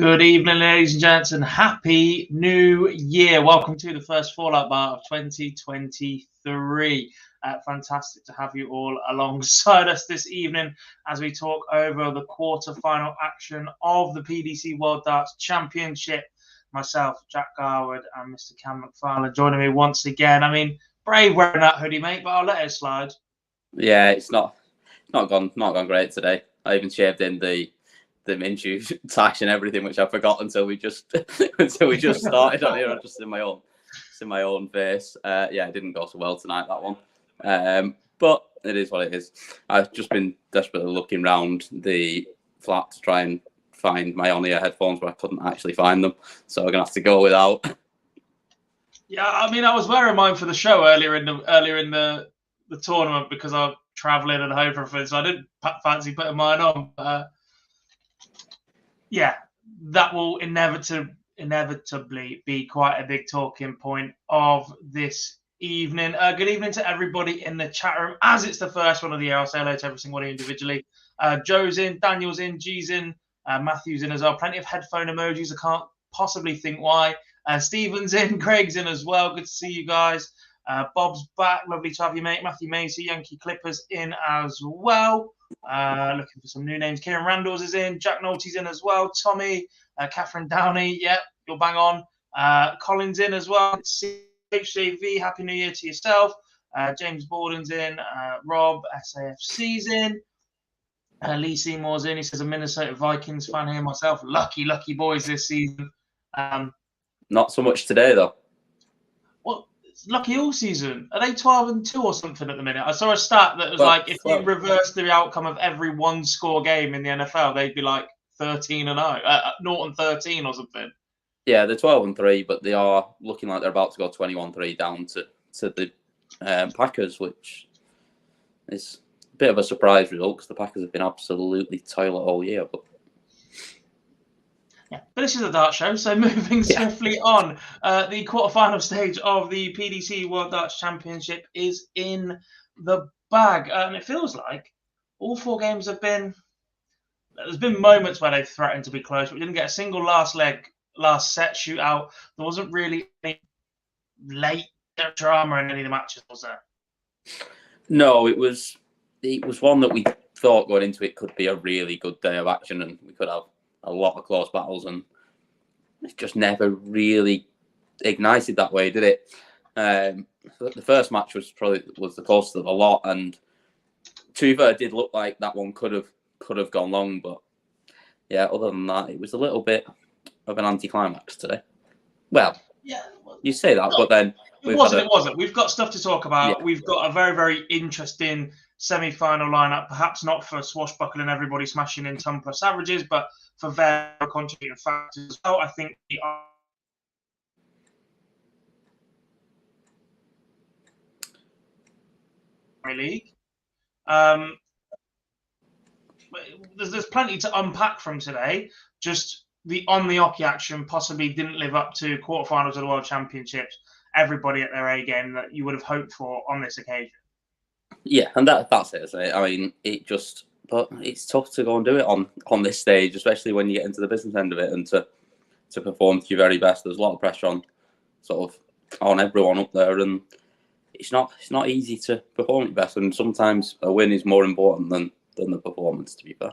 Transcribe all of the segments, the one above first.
Good evening, ladies and gents, and happy new year. Welcome to the first Fallout Bar of 2023. Fantastic to have you all alongside us this evening as we talk over the quarter-final action of the PDC World Darts Championship. Myself, Jack Garwood, and Mr. Cam McFarlane joining me once again. I mean, brave wearing that hoodie, mate, but I'll let it slide. Yeah, it's not gone great today. I even shaved in the Minshew tax and everything, which I forgot until we just started on here. Just in my own face. Yeah, it didn't go so well tonight, that one. But it is what it is. I've just been desperately looking around the flat to try and find my on-ear headphones, but I couldn't actually find them, so I'm gonna have to go without. Yeah, I mean, I was wearing mine for the show earlier in the tournament because I'm traveling and home for everything, so I didn't fancy putting mine on. Yeah, that will inevitably be quite a big talking point of this evening. Good evening to everybody in the chat room. As it's the first one of the year, I'll say hello to every single one individually. Joe's in, Daniel's in, G's in, Matthew's in as well. Plenty of headphone emojis. I can't possibly think why. Stephen's in, Craig's in as well. Good to see you guys. Bob's back. Lovely to have you, mate. Matthew Macy, Yankee Clippers in as well. Looking for some new names. Kieran Randalls is in. Jack Nolte's in as well. Tommy, Catherine Downey. Yep, you'll bang on. Colin's in as well. HJV, Happy New Year to yourself. James Borden's in. Rob, SAFC's in. Lee Seymour's in. He says a Minnesota Vikings fan here myself. Lucky boys this season. Not so much today, though. Well, it's lucky all season. Are they 12-2 or something at the minute? I saw a stat that was if you reverse the outcome of every one-score game in the NFL, they'd be like 13-0, 0-13 or something. Yeah, they're 12-3, but they are looking like they're about to go 21-3 down to the Packers, which is a bit of a surprise result because the Packers have been absolutely toilet all year. But yeah, but this is a dart show, so moving swiftly on. The quarterfinal stage of the PDC World Darts Championship is in the bag, and it feels like all four games have been. There's been moments where they've threatened to be close, but we didn't get a single last set shootout. There wasn't really any late drama in any of the matches, was there? No, it was one that we thought going into it could be a really good day of action, and we could have a lot of close battles, and it just never really ignited that way, did it? The first match was the closest of a lot, and to be fair, it did look like that one could have gone long, but yeah, other than that, it was a little bit of an anticlimax today. Well, yeah, you say that, but then it wasn't. We've got stuff to talk about. Yeah. We've got a very, very interesting semi-final lineup. Perhaps not for swashbuckling everybody smashing in 10+ averages, but for very contributing factors as well. I think the league. There's plenty to unpack from today. Just the on-the-hockey action possibly didn't live up to quarterfinals of the World Championships. Everybody at their A game that you would have hoped for on this occasion. Yeah, and that's it, isn't it? I mean, but it's tough to go and do it on this stage, especially when you get into the business end of it and to perform to your very best. There's a lot of pressure on everyone up there, and it's not easy to perform at your best. And sometimes a win is more important than the performance, to be fair.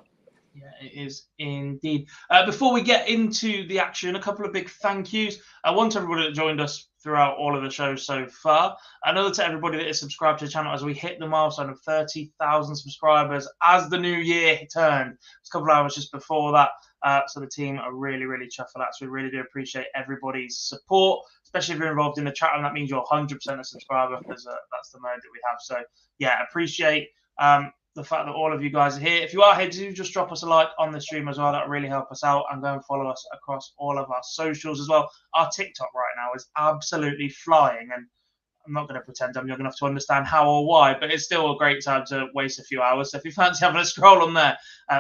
Yeah, it is indeed. Before we get into the action, a couple of big thank yous. I want everybody that joined us throughout all of the shows so far. Another to everybody that is subscribed to the channel as we hit the milestone of 30,000 subscribers as the new year turned. It's a couple of hours just before that. So the team are really, really chuffed for that. So we really do appreciate everybody's support, especially if you're involved in the chat. And that means you're 100% a subscriber because that's the mode that we have. So yeah, appreciate the fact that all of you guys are here. If you are here, do just drop us a like on the stream as well. That really help us out, and go and follow us across all of our socials as well. Our TikTok right now is absolutely flying, and I'm not going to pretend I'm young enough to understand how or why, but it's still a great time to waste a few hours. So if you fancy having a scroll on there,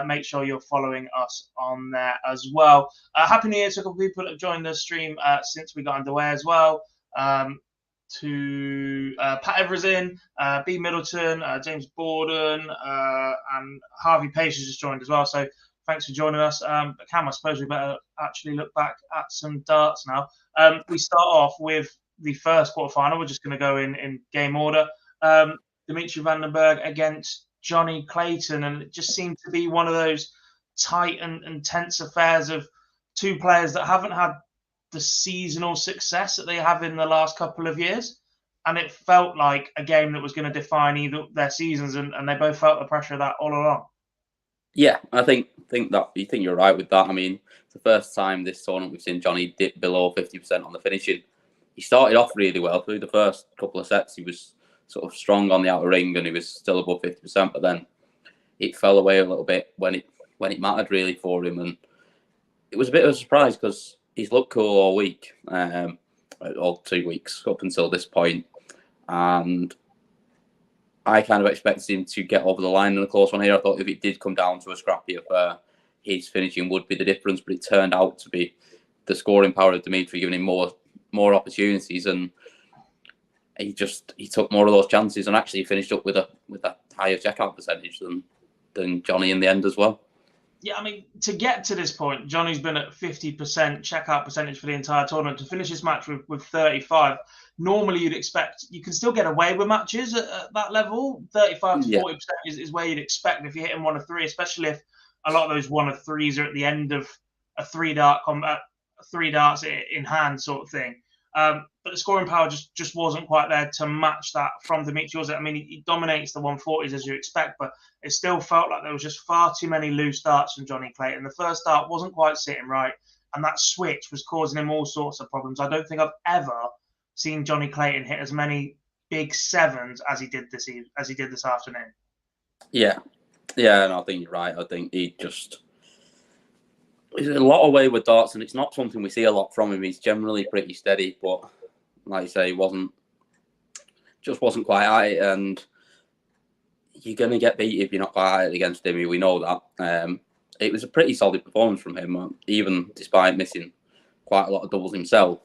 make sure you're following us on there as well. Happy New Year to a couple of people that have joined the stream since we got underway as well. To Pat Everson, B Middleton, James Borden, and Harvey Pace has just joined as well. So Thanks for joining us. But Cam, I suppose we better actually look back at some darts now. We start off with the first quarterfinal. We're just going to go in game order. Dimitri Vandenberg against Johnny Clayton, and it just seemed to be one of those tight and tense affairs of two players that haven't had the seasonal success that they have in the last couple of years. And it felt like a game that was going to define either their seasons, and they both felt the pressure of that all along. Yeah, I think you're right with that. I mean, it's the first time this tournament we've seen Johnny dip below 50% on the finishing. He started off really well through the first couple of sets. He was sort of strong on the outer ring, and he was still above 50%. But then it fell away a little bit when it mattered really for him, and it was a bit of a surprise because he's looked cool all week, all 2 weeks up until this point, and I kind of expected him to get over the line in a close one here. I thought if it did come down to a scrappy affair, his finishing would be the difference, but it turned out to be the scoring power of Dimitri giving him more opportunities, and he took more of those chances and actually finished up with a higher checkout percentage than Johnny in the end as well. Yeah, I mean, to get to this point, Johnny's been at 50% checkout percentage for the entire tournament. To finish this match with 35, normally you'd expect you can still get away with matches at that level. 35 to 40% is where you'd expect if you're hitting one of three, especially if a lot of those one of threes are at the end of a three-dart combat, 3 darts in hand sort of thing. But the scoring power just wasn't quite there to match that from Dimitri. I mean, he dominates the 140s as you expect, but it still felt like there was just far too many loose darts from Johnny Clayton. The first dart wasn't quite sitting right, and that switch was causing him all sorts of problems. I don't think I've ever seen Johnny Clayton hit as many big sevens as he did this afternoon. Yeah, and I think you're right. I think he's a lot away with darts, and it's not something we see a lot from him. He's generally pretty steady, but like you say, wasn't quite high, and you're going to get beat if you're not quite high against him. We know that. It was a pretty solid performance from him, even despite missing quite a lot of doubles himself.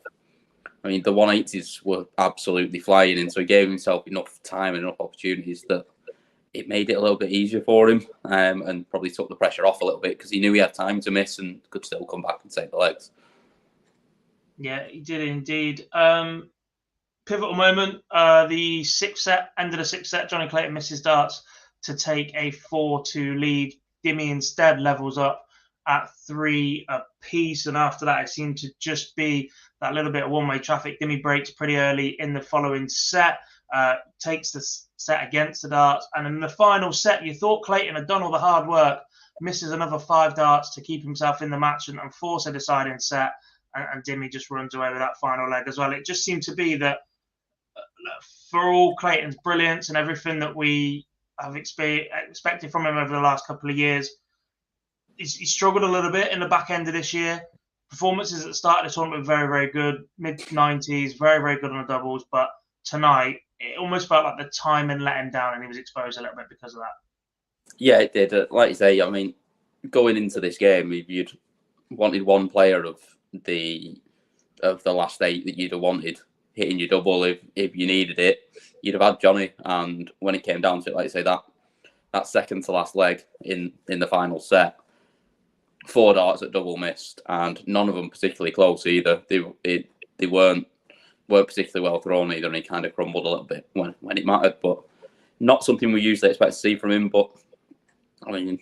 I mean, the 180s were absolutely flying in, so he gave himself enough time and enough opportunities that it made it a little bit easier for him, and probably took the pressure off a little bit because he knew he had time to miss and could still come back and take the legs. Yeah, he did indeed. Pivotal moment, the end of the sixth set, Johnny Clayton misses darts to take a 4-2 lead. Dimmy instead levels up at 3 apiece, and after that it seemed to just be that little bit of one-way traffic. Dimmy breaks pretty early in the following set, takes the set against the darts, and in the final set you thought Clayton had done all the hard work, misses another 5 darts to keep himself in the match and force a deciding set, and Dimmy just runs away with that final leg as well. It just seemed to be that for all Clayton's brilliance and everything that we have expected from him over the last couple of years, he struggled a little bit in the back end of this year. Performances at the start of the tournament were very, very good, mid-90s, very, very good on the doubles, but tonight it almost felt like the timing let him down and he was exposed a little bit because of that. Yeah, it did. Like you say, I mean, going into this game, if you'd wanted one player of the last 8 that you'd have wanted hitting your double if you needed it, you'd have had Johnny. And when it came down to it, like you say, that second to last leg in the final set, 4 darts at double missed, and none of them particularly close either. They weren't particularly well thrown either, and he kind of crumbled a little bit when it mattered, but not something we usually expect to see from him. But I mean,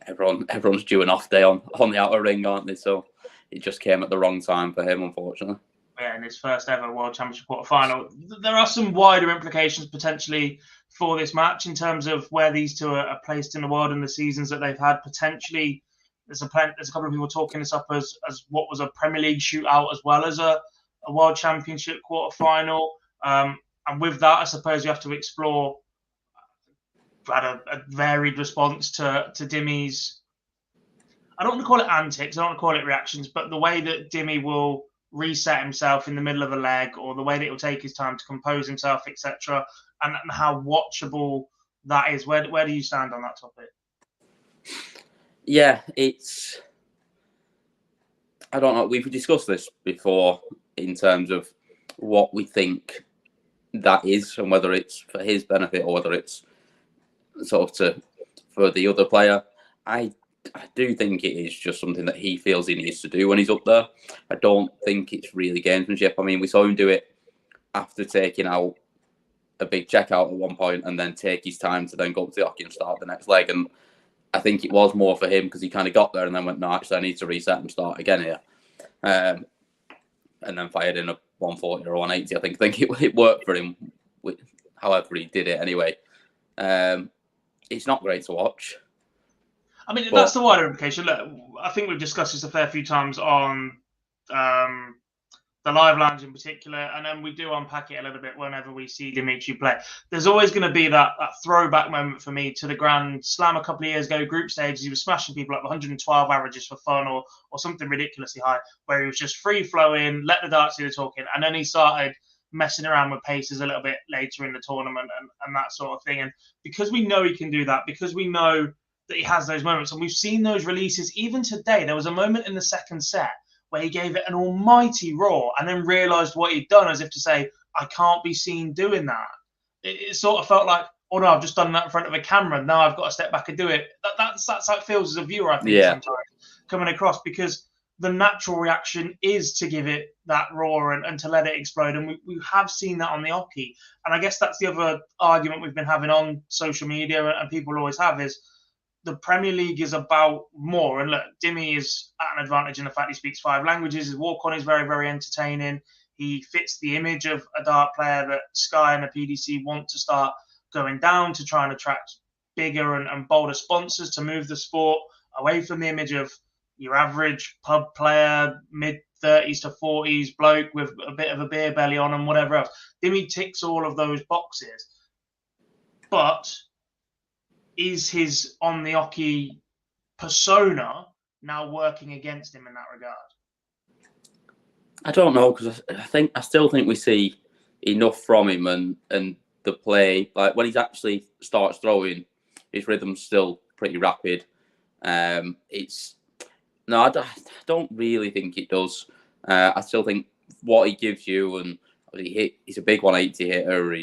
everyone's due an off day on the outer ring, aren't they? So it just came at the wrong time for him, unfortunately. Yeah, in his first ever World Championship quarterfinal. There are some wider implications potentially for this match in terms of where these two are placed in the world and the seasons that they've had. Potentially, there's a couple of people talking this up as what was a Premier League shootout as well as a World Championship quarterfinal. And with that, I suppose you have to explore a varied response to Dimmy's, I don't want to call it antics, I don't want to call it reactions, but the way that Dimmy will reset himself in the middle of a leg, or the way that he'll take his time to compose himself, etc., and how watchable that is. Where do you stand on that topic? Yeah, I don't know. We've discussed this before in terms of what we think that is and whether it's for his benefit or whether it's sort of for the other player. I I do think it is just something that he feels he needs to do when he's up there. I don't think it's really gamesmanship. I mean, we saw him do it after taking out a big check out at one point and then take his time to then go up to the hockey and start the next leg. And I think it was more for him because he kind of got there and then went, no, actually, I need to reset and start again here. And then fired in a 140 or 180. I think it worked for him, however he did it anyway. It's not great to watch. I mean, that's the wider implication. Look, I think we've discussed this a fair few times on the live lounge in particular, and then we do unpack it a little bit whenever we see Dimitri play. There's always going to be that throwback moment for me to the Grand Slam a couple of years ago, group stages. He was smashing people up 112 averages for fun or something ridiculously high, where he was just free flowing, let the darts do the talking, and then he started messing around with paces a little bit later in the tournament and that sort of thing. And because we know he can do that, because we know that he has those moments, and we've seen those releases even today. There was a moment in the second set where he gave it an almighty roar and then realised what he'd done, as if to say, I can't be seen doing that. It sort of felt like, oh no, I've just done that in front of a camera. Now I've got to step back and do it. That's how it feels as a viewer, I think, sometimes coming across, because the natural reaction is to give it that roar and to let it explode. And we have seen that on the hockey. And I guess that's the other argument we've been having on social media, and people always have, is the Premier League is about more. And look, Dimmy is at an advantage in the fact he speaks 5 languages. His walk-on is very, very entertaining. He fits the image of a dart player that Sky and the PDC want to start going down to try and attract bigger and bolder sponsors to move the sport away from the image of your average pub player, mid-30s to 40s bloke with a bit of a beer belly on and whatever else. Dimmy ticks all of those boxes. But is his on the hockey persona now working against him in that regard? I don't know, because I still think we see enough from him and the play. Like when he actually starts throwing, his rhythm's still pretty rapid. I don't really think it does. I still think what he gives you, and he's a big 180 hitter.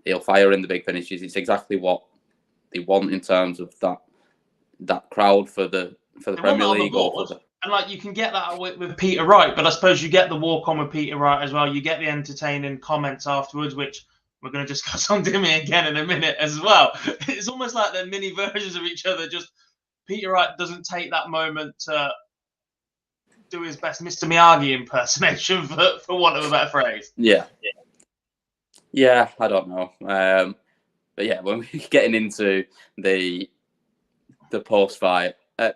He'll fire in the big finishes. It's exactly what they want in terms of that crowd for the Premier League. And like you can get that with Peter Wright, but I suppose you get the walk on with Peter Wright as well. You get the entertaining comments afterwards, which we're going to discuss on Dimmy again in a minute as well. It's almost like they're mini versions of each other. Just Peter Wright doesn't take that moment to do his best Mr. Miyagi impersonation, for want of a better phrase. Yeah, I don't know. But yeah, when we're getting into the post-match, and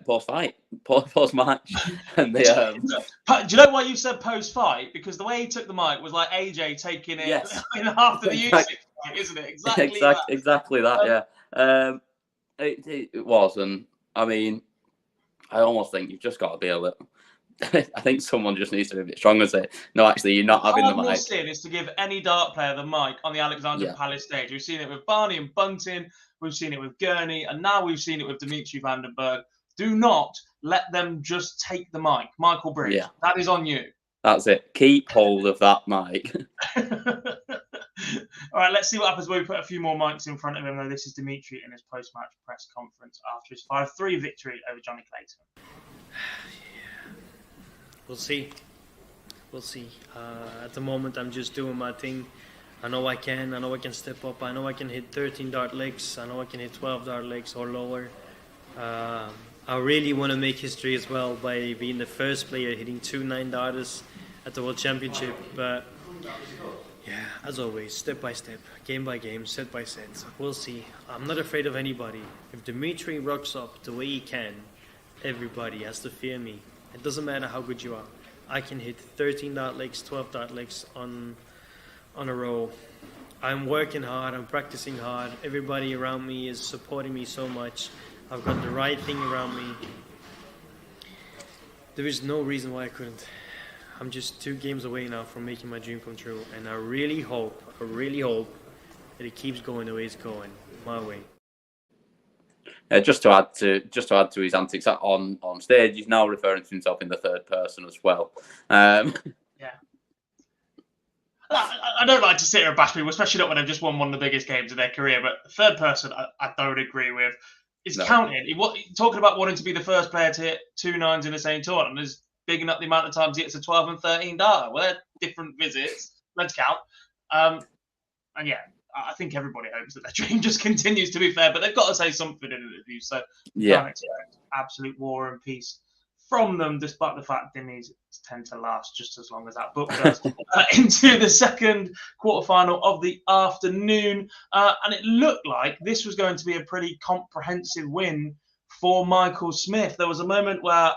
the do you know why you said post-fight? Because the way he took the mic was like AJ taking it in after the Usyk fight, isn't it? Exactly that. It was, and I mean, I almost think you've just got to be a little. I think someone just needs to be a bit stronger and say, no, actually, you're not having the mic. The sin is to give any dart player the mic on the Alexander Palace stage. We've seen it with Barney and Bunting. We've seen it with Gurney. And now we've seen it with Dimitri Vandenberg. Do not let them just take the mic. Michael Bridge, that is on you. That's it. Keep hold of that mic. All right, let's see what happens when we put a few more mics in front of him. Though this is Dimitri in his post-match press conference after his 5-3 victory over Johnny Clayton. We'll see. At the moment, I'm just doing my thing. I know I can step up. I know I can hit 13 dart legs. I know I can hit 12 dart legs or lower. I really want to make history as well by being the first player hitting 2 9-darters at the World Championship. But yeah, as always, step by step, game by game, set by set. We'll see. I'm not afraid of anybody. If Dimitri rocks up the way he can, everybody has to fear me. It doesn't matter how good you are. I can hit 13 dart legs, 12 dart legs on a row. I'm working hard. I'm practicing hard. Everybody around me is supporting me so much. I've got the right thing around me. There is no reason why I couldn't. I'm just 2 games away now from making my dream come true. And I really hope that it keeps going the way it's going, my way. Just to add to his antics on stage, he's now referring to himself in the third person as well. I don't like to sit here and bash people, especially not when they've just won one of the biggest games of their career. But third person, I don't agree with. is No. counted. Talking about wanting to be the first player to hit 2 9s in the same tournament is bigging up the amount of times he hits a 12 and 13 data. Well, they're different visits. Let's count. And yeah, I think everybody hopes that their dream just continues, to be fair, but they've got to say something in interviews. So you can't expect absolute war and peace from them, despite the fact Dimmies tend to last just as long as that book does. Into the second quarterfinal of the afternoon. And it looked like this was going to be a pretty comprehensive win for Michael Smith. There was a moment where I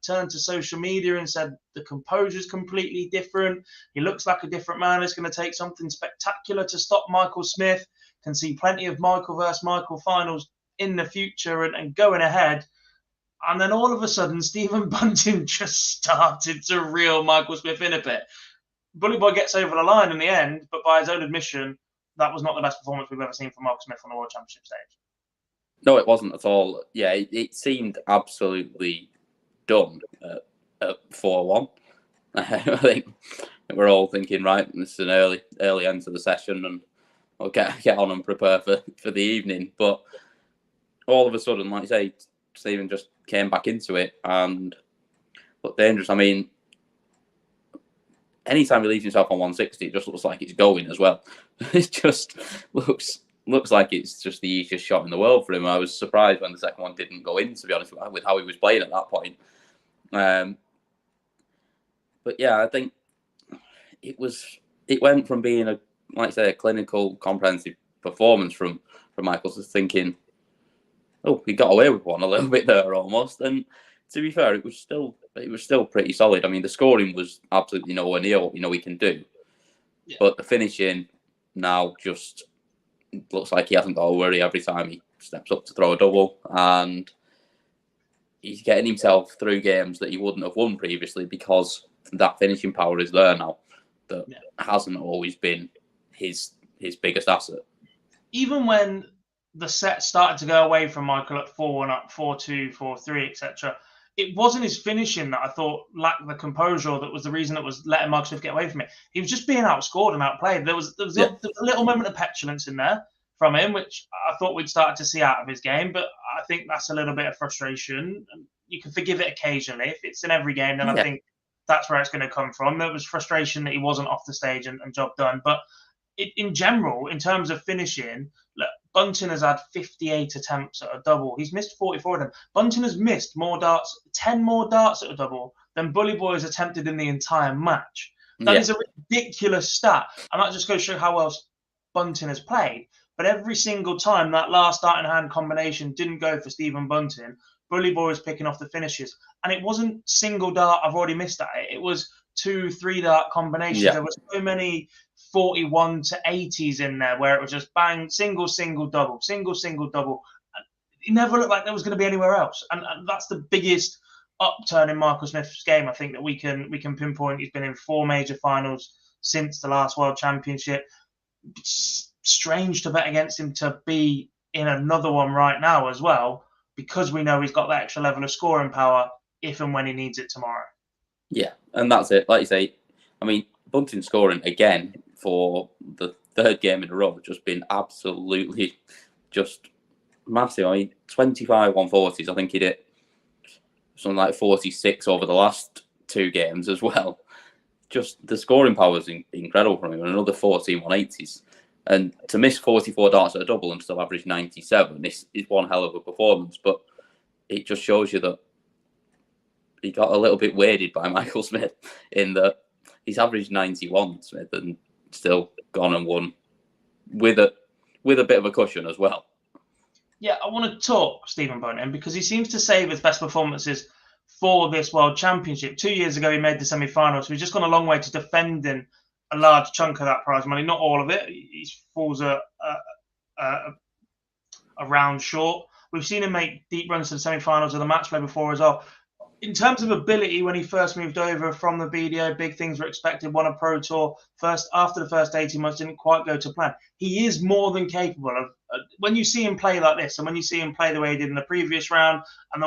turned to social media and said the composure's completely different. He looks like a different man. It's going to take something spectacular to stop Michael Smith. Can see plenty of Michael versus Michael finals in the future and going ahead. And then all of a sudden, Stephen Bunting just started to reel Michael Smith in a bit. Bully Boy gets over the line in the end, but by his own admission, that was not the best performance we've ever seen from Michael Smith on the World Championship stage. No, it wasn't at all. Yeah, it seemed absolutely done at 4-1. I think we're all thinking, right, this is an early end to the session, and we'll get on and prepare for the evening. But all of a sudden, like I say, Stephen just came back into it and looked dangerous. I mean, anytime he leaves himself on 160, it just looks like it's going as well. It just looks like it's just the easiest shot in the world for him. I was surprised when the second one didn't go in, to be honest, with how he was playing at that point. But yeah, I think it went from being a clinical, comprehensive performance from Michael to thinking, oh, he got away with one a little bit there almost. And to be fair, it was still pretty solid. I mean, the scoring was absolutely nowhere near what we can do. Yeah. But the finishing now just looks like he hasn't got to worry every time he steps up to throw a double, and he's getting himself through games that he wouldn't have won previously because that finishing power is there now. That hasn't always been his biggest asset. Even when the set started to go away from Michael at 4 and up 4-2, 4-3, etc., it wasn't his finishing that I thought lacked the composure that was the reason that was letting Michael Smith get away from it. He was just being outscored and outplayed. There was a little moment of petulance in there from him, which I thought we'd start to see out of his game, but I think that's a little bit of frustration. You can forgive it occasionally. If it's in every game, then I think that's where it's going to come from. There was frustration that he wasn't off the stage and job done. But in general, in terms of finishing, look, Bunting has had 58 attempts at a double. He's missed 44 of them. Bunting has missed 10 more darts at a double than Bully Boy has attempted in the entire match. That is a ridiculous stat. And that just goes to show how well Bunting has played. But every single time that last dart in hand combination didn't go for Stephen Bunting, Bully Boy was picking off the finishes. And it wasn't single dart, I've already missed at it. It was 2-3 dart combinations. There were so many 41 to 80s in there where it was just bang, single, double, single, double. It never looked like there was going to be anywhere else. And that's the biggest upturn in Michael Smith's game, I think, that we can pinpoint. He's been in 4 major finals since the last World Championship. It's strange to bet against him to be in another one right now as well, because we know he's got that extra level of scoring power if and when he needs it tomorrow. Yeah, and that's it. Like you say, I mean, Bunting scoring again for the third game in a row has just been absolutely just massive. I mean, 25 140s. I think he did something like 46 over the last 2 games as well. Just the scoring power is incredible from him. And another 14 180s. And to miss 44 darts at a double and still average 97 is one hell of a performance. But it just shows you that he got a little bit weirded by Michael Smith in that he's averaged 91, Smith, and still gone and won with a bit of a cushion as well. Yeah, I want to talk Stephen Bunting because he seems to save his best performances for this World Championship. 2 years ago, he made the semi-final, so he's just gone a long way to defending a large chunk of that prize money. Not all of it. He falls a round short. We've seen him make deep runs to the semi-finals of the match play before as well. In terms of ability, when he first moved over from the BDO, big things were expected. Won a Pro Tour. After the first 18 months, didn't quite go to plan. He is more than capable of, when you see him play like this, and when you see him play the way he did in the previous round, and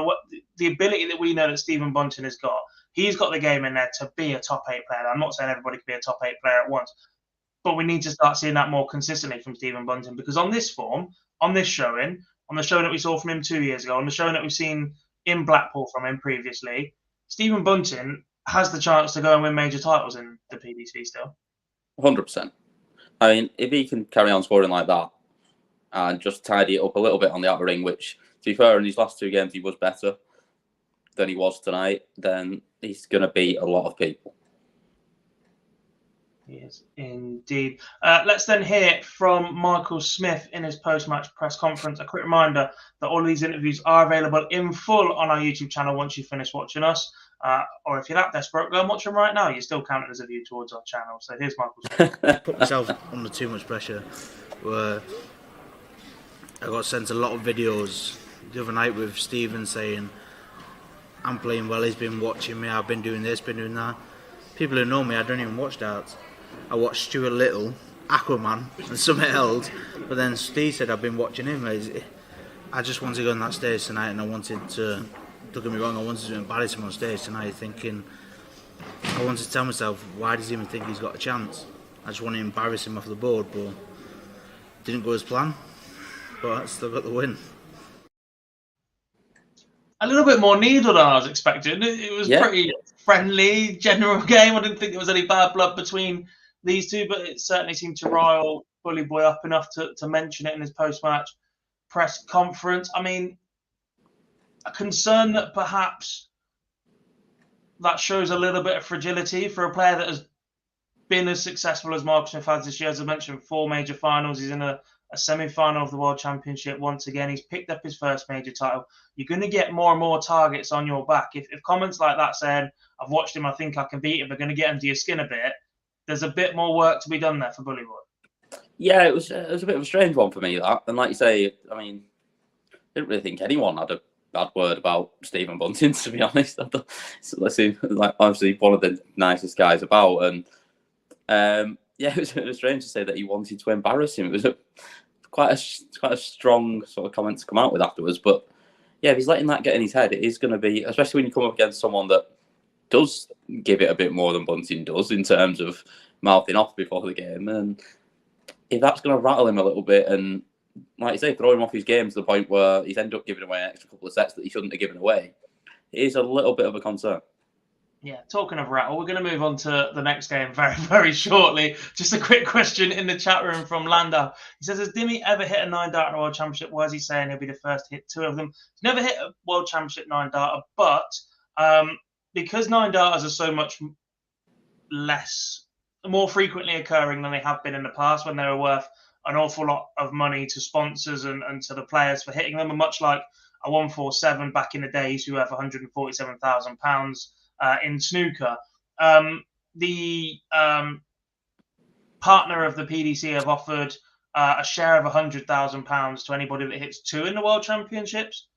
the ability that we know that Stephen Bunting has got, he's got the game in there to be a top 8 player. I'm not saying everybody can be a top 8 player at once, but we need to start seeing that more consistently from Stephen Bunting, because on this form, on this showing, on the show that we saw from him 2 years ago, on the show that we've seen in Blackpool from him previously, Stephen Bunting has the chance to go and win major titles in the PDC still. 100%. I mean, if he can carry on scoring like that and just tidy it up a little bit on the outer ring, which, to be fair, in his last 2 games he was better than he was tonight, then he's going to beat a lot of people. Yes, indeed. Let's then hear from Michael Smith in his post-match press conference. A quick reminder that all of these interviews are available in full on our YouTube channel once you finish watching us. Or if you're that desperate, go and watch them right now. You're still counting as a view towards our channel. So here's Michael Smith. Put myself under too much pressure. Where I got sent a lot of videos the other night with Stephen saying, I'm playing well, he's been watching me, I've been doing this, been doing that. People who know me, I don't even watch darts. I watched Stuart Little, Aquaman, and something else. But then Steve said I've been watching him. I just wanted to go on that stage tonight, and I wanted to, don't get me wrong, I wanted to embarrass him on stage tonight, thinking, I wanted to tell myself, why does he even think he's got a chance? I just want to embarrass him off the board, but didn't go as planned. But I still got the win. A little bit more needle than I was expecting. It was pretty friendly, general game. I didn't think there was any bad blood between these two, but it certainly seemed to rile Bully Boy up enough to mention it in his post-match press conference. I mean, a concern that perhaps that shows a little bit of fragility for a player that has been as successful as Marcus Smith has this year. As I mentioned, 4 major finals. He's in a semi-final of the World Championship once again. He's picked up his first major title. You're going to get more and more targets on your back. If comments like that saying, I've watched him, I think I can beat him, are going to get under your skin a bit, there's a bit more work to be done there for Bully Boy. Yeah, it was a bit of a strange one for me, that. And like you say, I mean, I didn't really think anyone had a bad word about Stephen Bunting, to be honest. So let's see, like, obviously one of the nicest guys about. And it was strange to say that he wanted to embarrass him. It was quite a strong sort of comment to come out with afterwards. But yeah, if he's letting that get in his head, it is going to be, especially when you come up against someone that does give it a bit more than Bunting does in terms of mouthing off before the game. And if that's going to rattle him a little bit and, like you say, throw him off his game to the point where he's ended up giving away an extra couple of sets that he shouldn't have given away, it is a little bit of a concern. Yeah, talking of rattle, we're going to move on to the next game very, very shortly. Just a quick question in the chat room from Landa. He says, has Dimmy ever hit a 9-dart in a World Championship? Why is he saying he'll be the first to hit 2 of them? He's never hit a World Championship 9-darter, but because 9-darters are so much more frequently occurring than they have been in the past, when they were worth an awful lot of money to sponsors and to the players for hitting them, and much like a 147 back in the days who have £147,000 in snooker. The partner of the PDC have offered a share of £100,000 to anybody that hits 2 in the World Championships.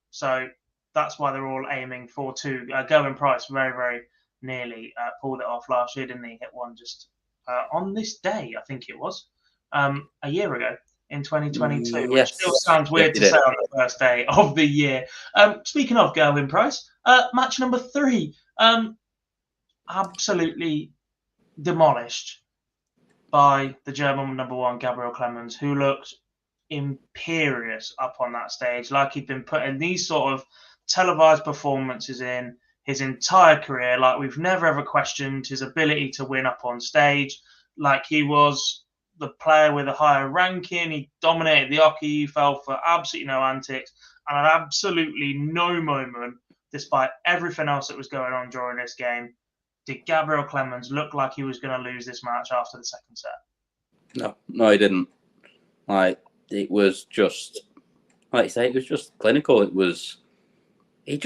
So that's why they're all aiming for 2. Going Price very, very nearly pulled it off last year, didn't he? Hit one just on this day, I think it was, a year ago in 2022, which still sounds weird to say on the first day of the year. Speaking of Gerwin Price, match number 3, absolutely demolished by the German number 1, Gabriel Clemens, who looked imperious up on that stage, like he'd been putting these sort of televised performances in his entire career, like we've never ever questioned his ability to win up on stage, like he was the player with a higher ranking. He dominated the hockey, he fell for absolutely no antics, and at absolutely no moment, despite everything else that was going on during this game, did Gabriel Clemens look like he was going to lose this match after the second set. No, he didn't. Like, it was just, like you say, it was just clinical. He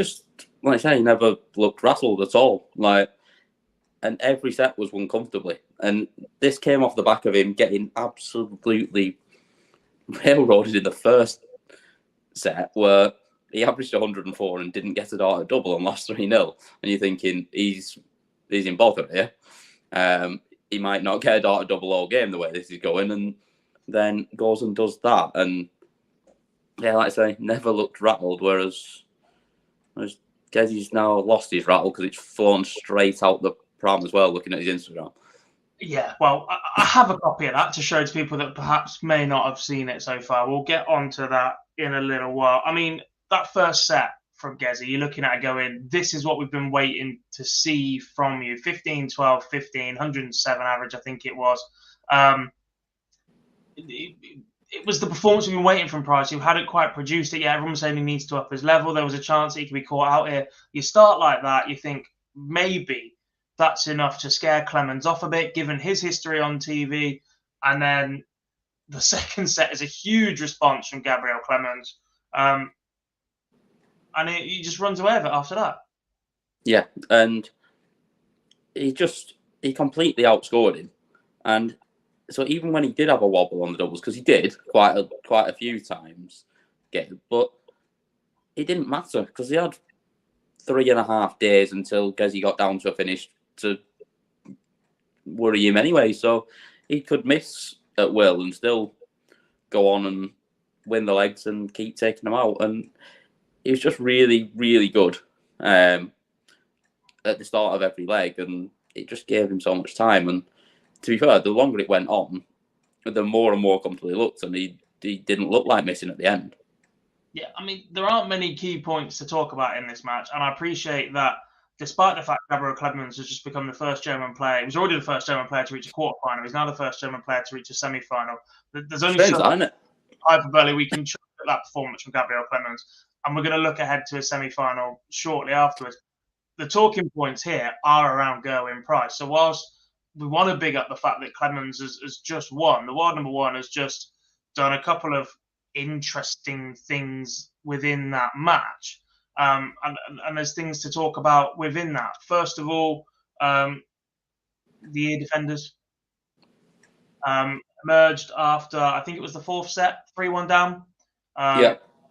never looked rattled at all. Like, and every set was won comfortably. And this came off the back of him getting absolutely railroaded in the first set, where he averaged 104 and didn't get a dart at double and lost 3-0. And you're thinking, he's in bother here. He might not get a dart at double all game the way this is going, and then goes and does that. And yeah, like I say, never looked rattled, whereas Gezzy's now lost his rattle because it's flown straight out the pram as well, looking at his Instagram. Yeah, well, I have a copy of that to show to people that perhaps may not have seen it so far. We'll get on to that in a little while. I mean, that first set from Gezi, you're looking at it going, this is what we've been waiting to see from you. 15, 12, 15, 107 average, I think it was. It was the performance we've been waiting from Price, who hadn't quite produced it yet. Everyone was saying he needs to up his level. There was a chance that he could be caught out here. You start like that, you think maybe that's enough to scare Clemens off a bit, given his history on TV. And then the second set is a huge response from Gabriel Clemens. And he just runs away with it after that. Yeah, and he completely outscored him. And so even when he did have a wobble on the doubles, because he did quite a few times, but it didn't matter because he had 3.5 days until Gezi got down to a finish to worry him anyway. So he could miss at will and still go on and win the legs and keep taking them out. And he was just really, really good at the start of every leg, and it just gave him so much time. And to be fair, the longer it went on, the more and more comfortable he looked, and he didn't look like missing at the end. Yeah, I mean, there aren't many key points to talk about in this match, and I appreciate that despite the fact Gabriel Clemens has just become the first German player. He was already the first German player to reach a quarterfinal. He's now the first German player to reach a semi-final. There's only so much hyperbole we can chuck at that performance from Gabriel Clemens, and we're going to look ahead to a semi-final shortly afterwards. The talking points here are around Gerwyn Price. So whilst we want to big up the fact that Clemens has just won, the world number one has just done a couple of interesting things within that match. And there's things to talk about within that. First of all, the ear defenders emerged after, I think it was the fourth set, 3-1 down.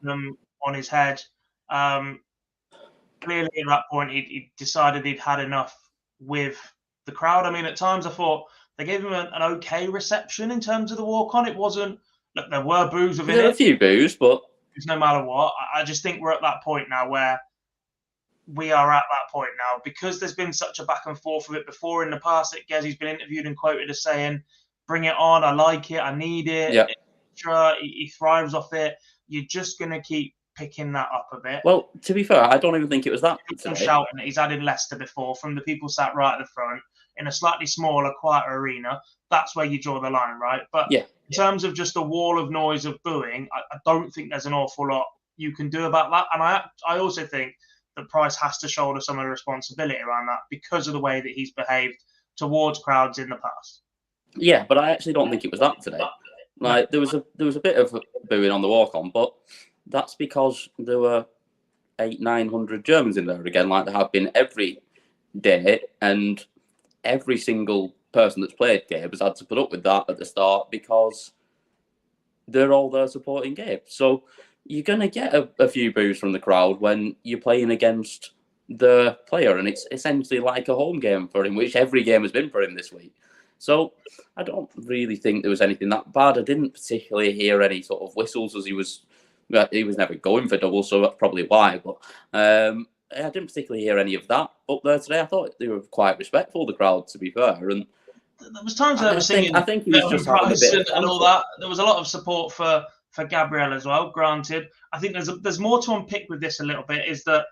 Them on his head. Clearly at that point, he decided he'd had enough with the crowd. I mean, at times I thought they gave him an okay reception in terms of the walk-on. It wasn't, look, there were boos within it. There were a few boos, but no matter what, I just think we're at that point now where we are at that point now because there's been such a back and forth of it before in the past that Gezi's been interviewed and quoted as saying, bring it on, I like it, I need it, etc. He thrives off it. You're just going to keep picking that up a bit. Well, to be fair, I don't even think it was that. I'm shouting that he's had in Leicester before from the people sat right at the front in a slightly smaller, quieter arena. That's where you draw the line, right? But in terms of just a wall of noise of booing, I don't think there's an awful lot you can do about that. And I also think that Price has to shoulder some of the responsibility around that because of the way that he's behaved towards crowds in the past. Yeah, but I actually don't think it was that today. Like there was a bit of booing on the walk-on, but that's because there were 800-900 Germans in there again, like there have been every day, and every single person that's played Gabe has had to put up with that at the start because they're all there supporting Gabe. So you're going to get a few boos from the crowd when you're playing against the player, and it's essentially like a home game for him, which every game has been for him this week. So I don't really think there was anything that bad. I didn't particularly hear any sort of whistles as he was never going for doubles, so that's probably why. But I didn't particularly hear any of that up there today. I thought they were quite respectful, the crowd, to be fair. And there was times they were singing. I think he was just having a bit and all that. There was a lot of support for Gabriel as well. Granted, I think there's more to unpick with this a little bit. Is that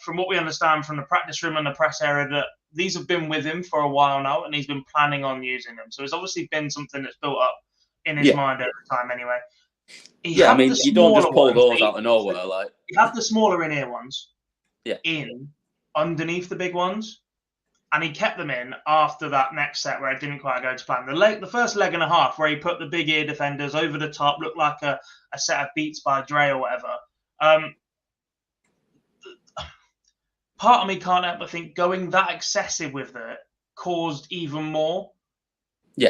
from what we understand from the practice room and the press area, that these have been with him for a while now, and he's been planning on using them. So it's obviously been something that's built up in his mind over time, anyway. I mean, you don't just pull those out of nowhere. Like he had the smaller in-ear ones, in underneath the big ones, and he kept them in after that next set where it didn't quite go to plan. The first leg and a half where he put the big ear defenders over the top, looked like a set of Beats by Dre or whatever. Part of me can't help but think going that excessive with it caused even more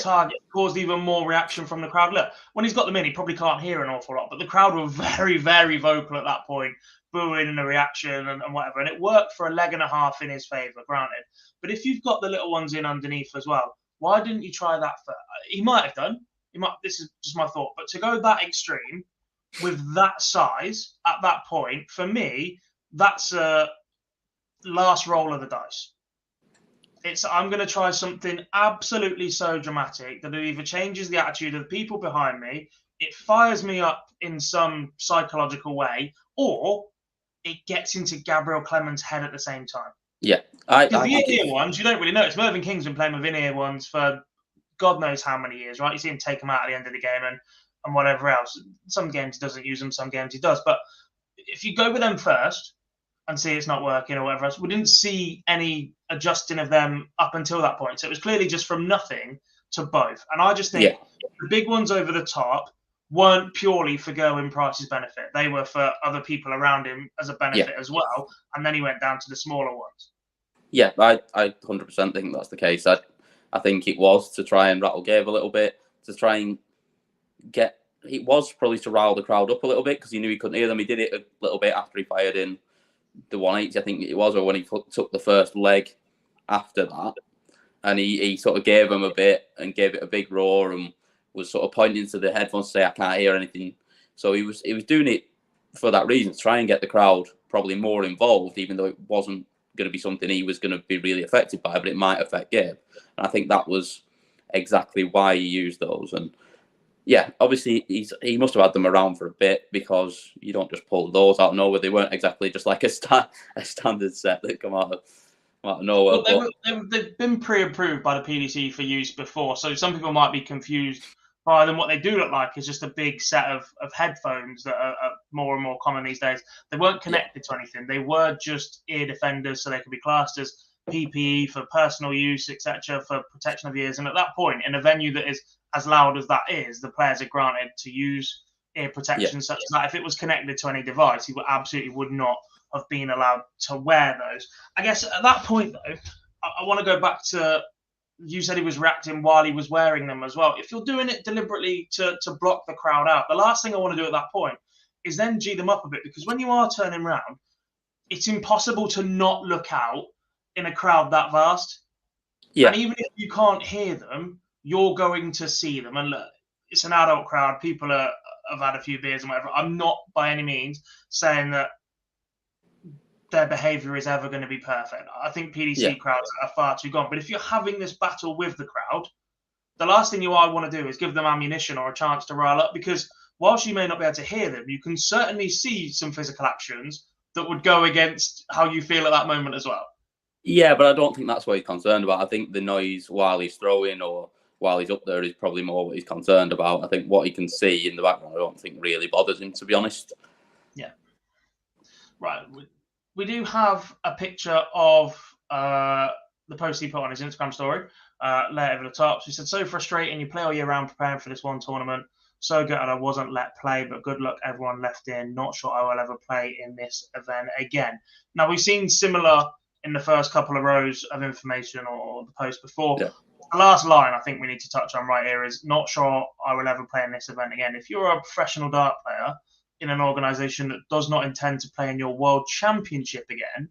target, caused even more reaction from the crowd. Look, when he's got them in, he probably can't hear an awful lot, but the crowd were very, very vocal at that point, booing the reaction and whatever. And it worked for a leg and a half in his favour, granted. But if you've got the little ones in underneath as well, why didn't you try that first? He might have done. This is just my thought. But to go that extreme with that size at that point, for me, that's a last roll of the dice. I'm going to try something absolutely so dramatic that it either changes the attitude of the people behind me it fires me up in some psychological way, or it gets into Gabriel Clement's head at the same time. Yeah, Because the in-ear ones, you don't really know. It's Mervyn King's been playing with in-ear ones for God knows how many years, right? You see him take them out at the end of the game and whatever else. Some games he doesn't use them, some games he does. But if you go with them first and see it's not working or whatever else, we didn't see any adjusting of them up until that point. So it was clearly just from nothing to both. And I just think the big ones over the top weren't purely for Gerwyn Price's benefit. They were for other people around him as a benefit as well. And then he went down to the smaller ones. Yeah, I 100% think that's the case. I think it was to try and rattle Gabe a little bit, to try and it was probably to rile the crowd up a little bit because he knew he couldn't hear them. He did it a little bit after he fired in the 180, I think it was, or when he took the first leg after that. And he sort of gave them a bit and gave it a big roar and was sort of pointing to the headphones to say, I can't hear anything. So he was doing it for that reason, to try and get the crowd probably more involved, even though it wasn't going to be something he was going to be really affected by, but it might affect Gabe. And I think that was exactly why he used those. And yeah, obviously he must have had them around for a bit, because you don't just pull those out of nowhere. They weren't exactly just like a standard set that come out of nowhere. Well, they've been pre-approved by the PDC for use before, so some people might be confused by them. What they do look like is just a big set of headphones that are more and more common these days. They weren't connected to anything. They were just ear defenders, so they could be classed as PPE for personal use, etc., for protection of ears. And at that point, in a venue that is as loud as that is, the players are granted to use ear protection such as that. If it was connected to any device, he absolutely would not have been allowed to wear those. I guess at that point, though, I want to go back to, you said he was reacting while he was wearing them as well. If you're doing it deliberately to block the crowd out, the last thing I want to do at that point is then G them up a bit, because when you are turning round, it's impossible to not look out in a crowd that vast. Yeah. And even if you can't hear them, you're going to see them. And look, it's an adult crowd. People have had a few beers and whatever. I'm not by any means saying that their behaviour is ever going to be perfect. I think PDC crowds are far too gone. But if you're having this battle with the crowd, the last thing you want to do is give them ammunition or a chance to rile up, because whilst you may not be able to hear them, you can certainly see some physical actions that would go against how you feel at that moment as well. Yeah, but I don't think that's what he's concerned about. I think the noise while he's throwing or while he's up there is probably more what he's concerned about. I think what he can see in the background, I don't think really bothers him, to be honest. Yeah. Right. We do have a picture of the post he put on his Instagram story, later over the top. So he said, so frustrating. You play all year round preparing for this one tournament. So good I wasn't let play, but good luck everyone left in. Not sure I will ever play in this event again. Now, we've seen similar in the first couple of rows of information or the post before. Yeah. The last line I think we need to touch on right here is, not sure I will ever play in this event again. If you're a professional dart player in an organisation that does not intend to play in your World Championship again,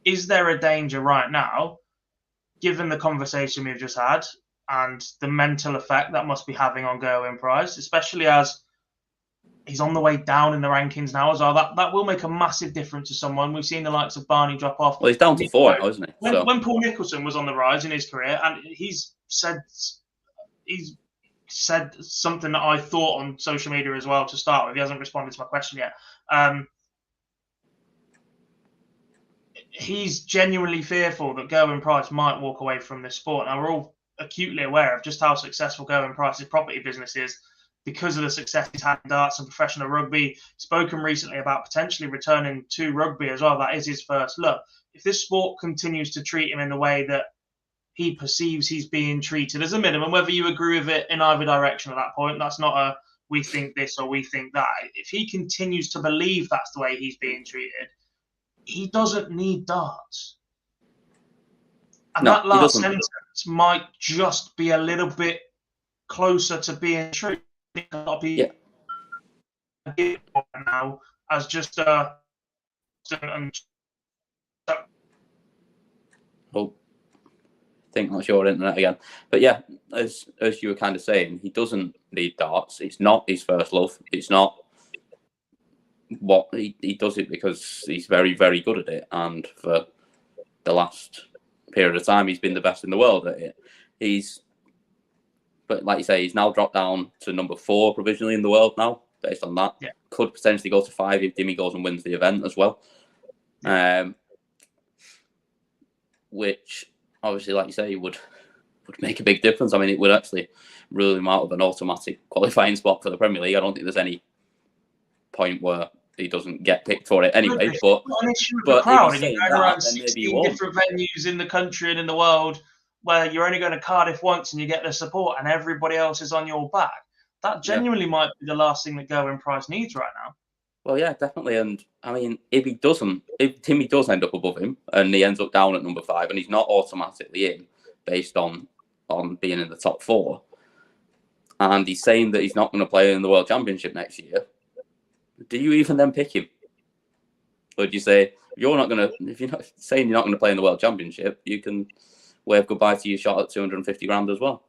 is there a danger right now, given the conversation we've just had and the mental effect that must be having on Gerwyn Price, especially as he's on the way down in the rankings now as well? That will make a massive difference to someone. We've seen the likes of Barney drop off. Well, he's down to 4 now, isn't he? When Paul Nicholson was on the rise in his career, and he's said something that I thought on social media as well to start with. He hasn't responded to my question yet. He's genuinely fearful that Gerwyn Price might walk away from this sport. Now, we're all acutely aware of just how successful Gerwyn Price's property business is because of the success he's had in darts and professional rugby. Spoken recently about potentially returning to rugby as well. That is his first look. If this sport continues to treat him in the way that he perceives he's being treated, as a minimum, whether you agree with it in either direction at that point, that's not a we think this or we think that. If he continues to believe that's the way he's being treated, he doesn't need darts. And that last sentence might just be a little bit closer to being true. Now as just a... Oh, I think that's your internet again. But yeah, as you were kind of saying, he doesn't need darts. It's not his first love. It's not what he does it because he's very, very good at it. And for the last period of time, he's been the best in the world at it. He's but like you say, he's now dropped down to number 4 provisionally in the world now. Based on that, could potentially go to 5 if Dimi goes and wins the event as well. Which obviously, like you say, would make a big difference. I mean, it would actually rule him out of an automatic qualifying spot for the Premier League. I don't think there's any point where he doesn't get picked for it anyway. But the crowd, and you're going around 16 different venues in the country and in the world, where you're only going to Cardiff once and you get the support, and everybody else is on your back. That genuinely might be the last thing that Gerwyn Price needs right now. Well, yeah, definitely. And I mean, if Timmy does end up above him and he ends up down at number 5 and he's not automatically in based on being in the top 4, and he's saying that he's not going to play in the World Championship next year, do you even then pick him? Or do you say, if you're not saying you're not going to play in the World Championship, you can wave goodbye to your shot at 250 grand as well?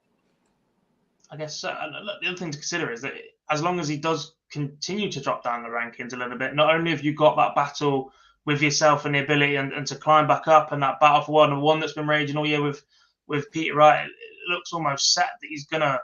I guess the other thing to consider is that as long as he does continue to drop down the rankings a little bit, not only have you got that battle with yourself and the ability and to climb back up, and that battle for one that's been raging all year with Peter Wright, it looks almost set that he's going to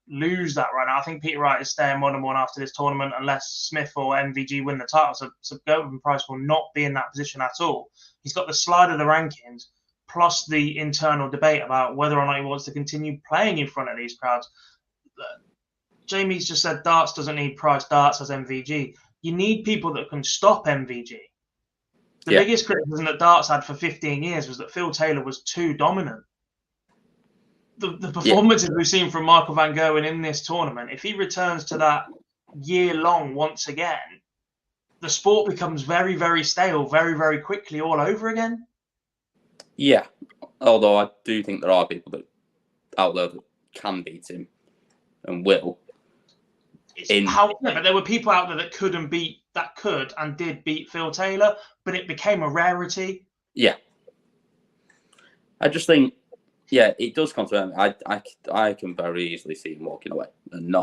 lose that right now. I think Peter Wright is staying 1-1 after this tournament unless Smith or MVG win the title. So Gerwyn Price will not be in that position at all. He's got the slide of the rankings plus the internal debate about whether or not he wants to continue playing in front of these crowds. Jamie's just said darts doesn't need Price, darts has MVG. You need people that can stop MVG. The biggest criticism that darts had for 15 years was that Phil Taylor was too dominant. The performances we've seen from Michael van Gerwen in this tournament, if he returns to that year-long once again, the sport becomes very, very stale very, very quickly all over again. Yeah, although I do think there are people out there that can beat him and will. But there were people out there that could and did beat Phil Taylor, but it became a rarity. Yeah. I just think, it does concern me. I can very easily see him walking away and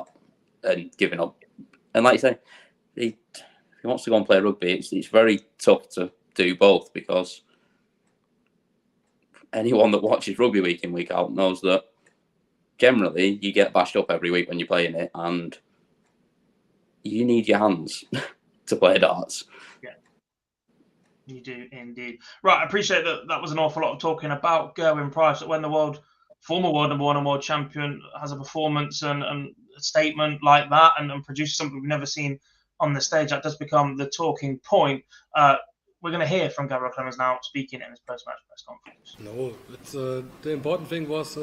giving up. And like you say, if he wants to go and play rugby, it's very tough to do both, because anyone that watches rugby week in, week out knows that generally you get bashed up every week when you're playing it, and you need your hands to play darts. Yeah, you do indeed. Right, I appreciate that was an awful lot of talking about Gerwyn Price. That when the former world number 1 and world champion has a performance and a statement like that and produces something we've never seen on the stage, that does become the talking point. We're going to hear from Gabriel Clemens now speaking in his post-match press conference. No, it's the important thing was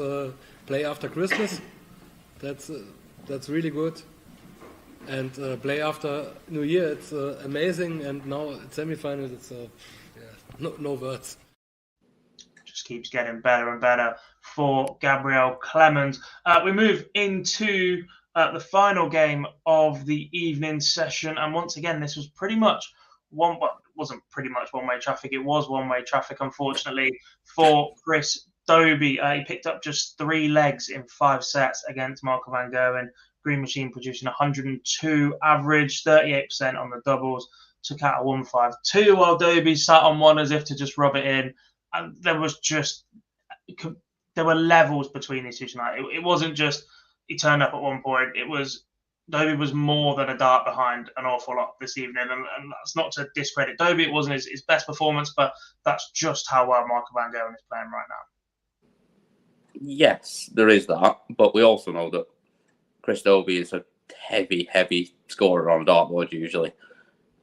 play after Christmas. That's really good. And play after New Year, it's amazing. And now at semi-finals, it's no words. Just keeps getting better and better for Gabriel Clemens. We move into the final game of the evening session, and once again, this was pretty much wasn't pretty much one-way traffic. It was one-way traffic, unfortunately, for Chris Dobey. He picked up just 3 legs in 5 sets against Michael van Gerwen. Green Machine producing 102 average, 38% on the doubles, took out a 152, while Dobey sat on one as if to just rub it in. And there were levels between these two tonight. It wasn't just he turned up at one point. It was Dobey was more than a dart behind an awful lot this evening, and that's not to discredit Dobey. It wasn't his best performance, but that's just how well Michael van Gerwen is playing right now. Yes, there is that, but we also know that Chris Dobey is a heavy scorer on dartboard usually,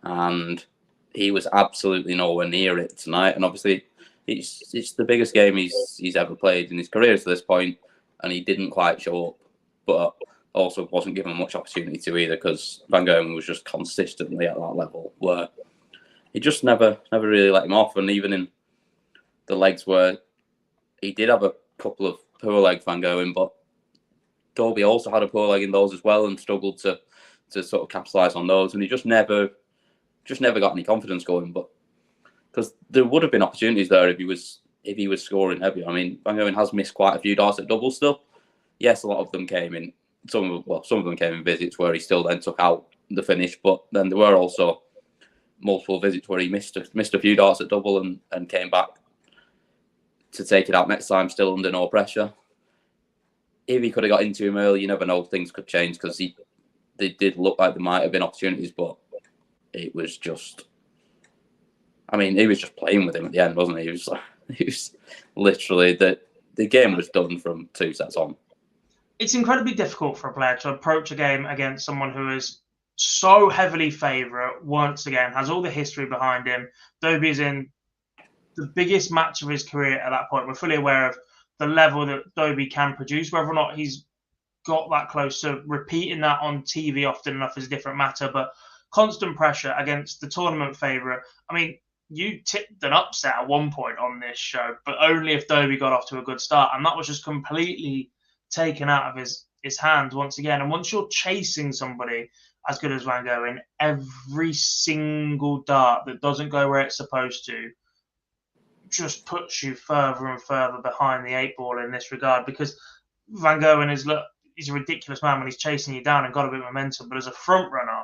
and he was absolutely nowhere near it tonight. And obviously, it's the biggest game he's ever played in his career to this point, and he didn't quite show up, but also wasn't given much opportunity to either, because Van Gerwen was just consistently at that level where he just never really let him off. And even in the legs where he did have a couple of poor legs, Van Gerwen, but Dobey also had a poor leg in those as well and struggled to sort of capitalise on those, and he just never got any confidence going. But because there would have been opportunities there if he was scoring heavy. I mean, Van Gerwen has missed quite a few darts at doubles still. Yes, a lot of them came in. Some of them came in visits where he still then took out the finish, but then there were also multiple visits where he missed a few darts at double and came back to take it out next time, still under no pressure. if he could have got into him early, you never know, things could change because they did look like there might have been opportunities, but it was just. I mean, he was just playing with him at the end, wasn't he? He was literally the game was done from 2 sets on. It's incredibly difficult for a player to approach a game against someone who is so heavily favourite. Once again, has all the history behind him. Dobie's in the biggest match of his career at that point. We're fully aware of the level that Dobie can produce. Whether or not he's got that close to repeating that on TV often enough is a different matter. But constant pressure against the tournament favourite. I mean, you tipped an upset at one point on this show, but only if Dobie got off to a good start. And that was just completely taken out of his hands once again. And once you're chasing somebody as good as Van Gogh, every single dart that doesn't go where it's supposed to just puts you further and further behind the 8 ball in this regard, because Van Gogh he's a ridiculous man when he's chasing you down and got a bit of momentum, but as a front runner,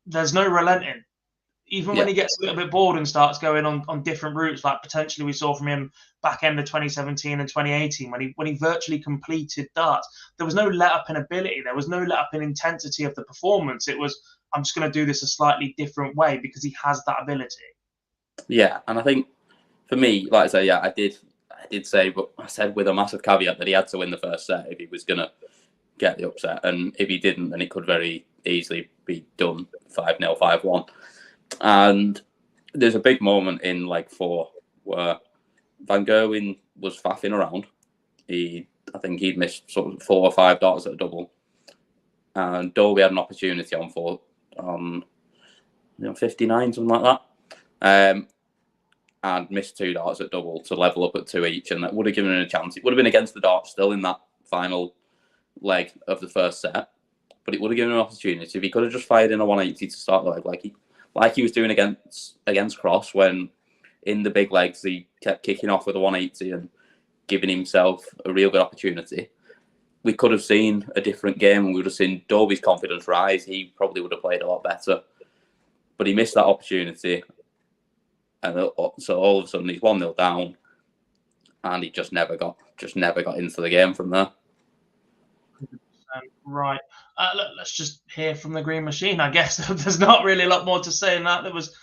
there's no relenting. Even when he gets a little bit bored and starts going on different routes, like potentially we saw from him back end of 2017 and 2018, when he virtually completed darts, there was no let up in ability. There was no let up in intensity of the performance. It was, I'm just going to do this a slightly different way because he has that ability. Yeah, and I think for me, like I say, yeah, I did say, but I said with a massive caveat that he had to win the first set if he was going to get the upset, and if he didn't, then it could very easily be done 5-0, 5-1. And there's a big moment in leg 4 where Van Gerwen was faffing around. I think he'd missed sort of 4 or 5 darts at a double, and Dobie had an opportunity on 59, something like that, and missed 2 darts at double to level up at 2 each, and that would have given him a chance. It would have been against the darts still in that final leg of the first set, but it would have given him an opportunity if he could have just fired in a 180 to start the leg, like he was doing against Cross, when in the big legs he kept kicking off with a 180 and giving himself a real good opportunity. We could have seen a different game, and we would have seen Dobie's confidence rise. He probably would have played a lot better, but he missed that opportunity, and so all of a sudden he's 1-0 down, and he just never got into the game from there. Right. Let's just hear from the Green Machine, I guess. There's not really a lot more to say in that. There was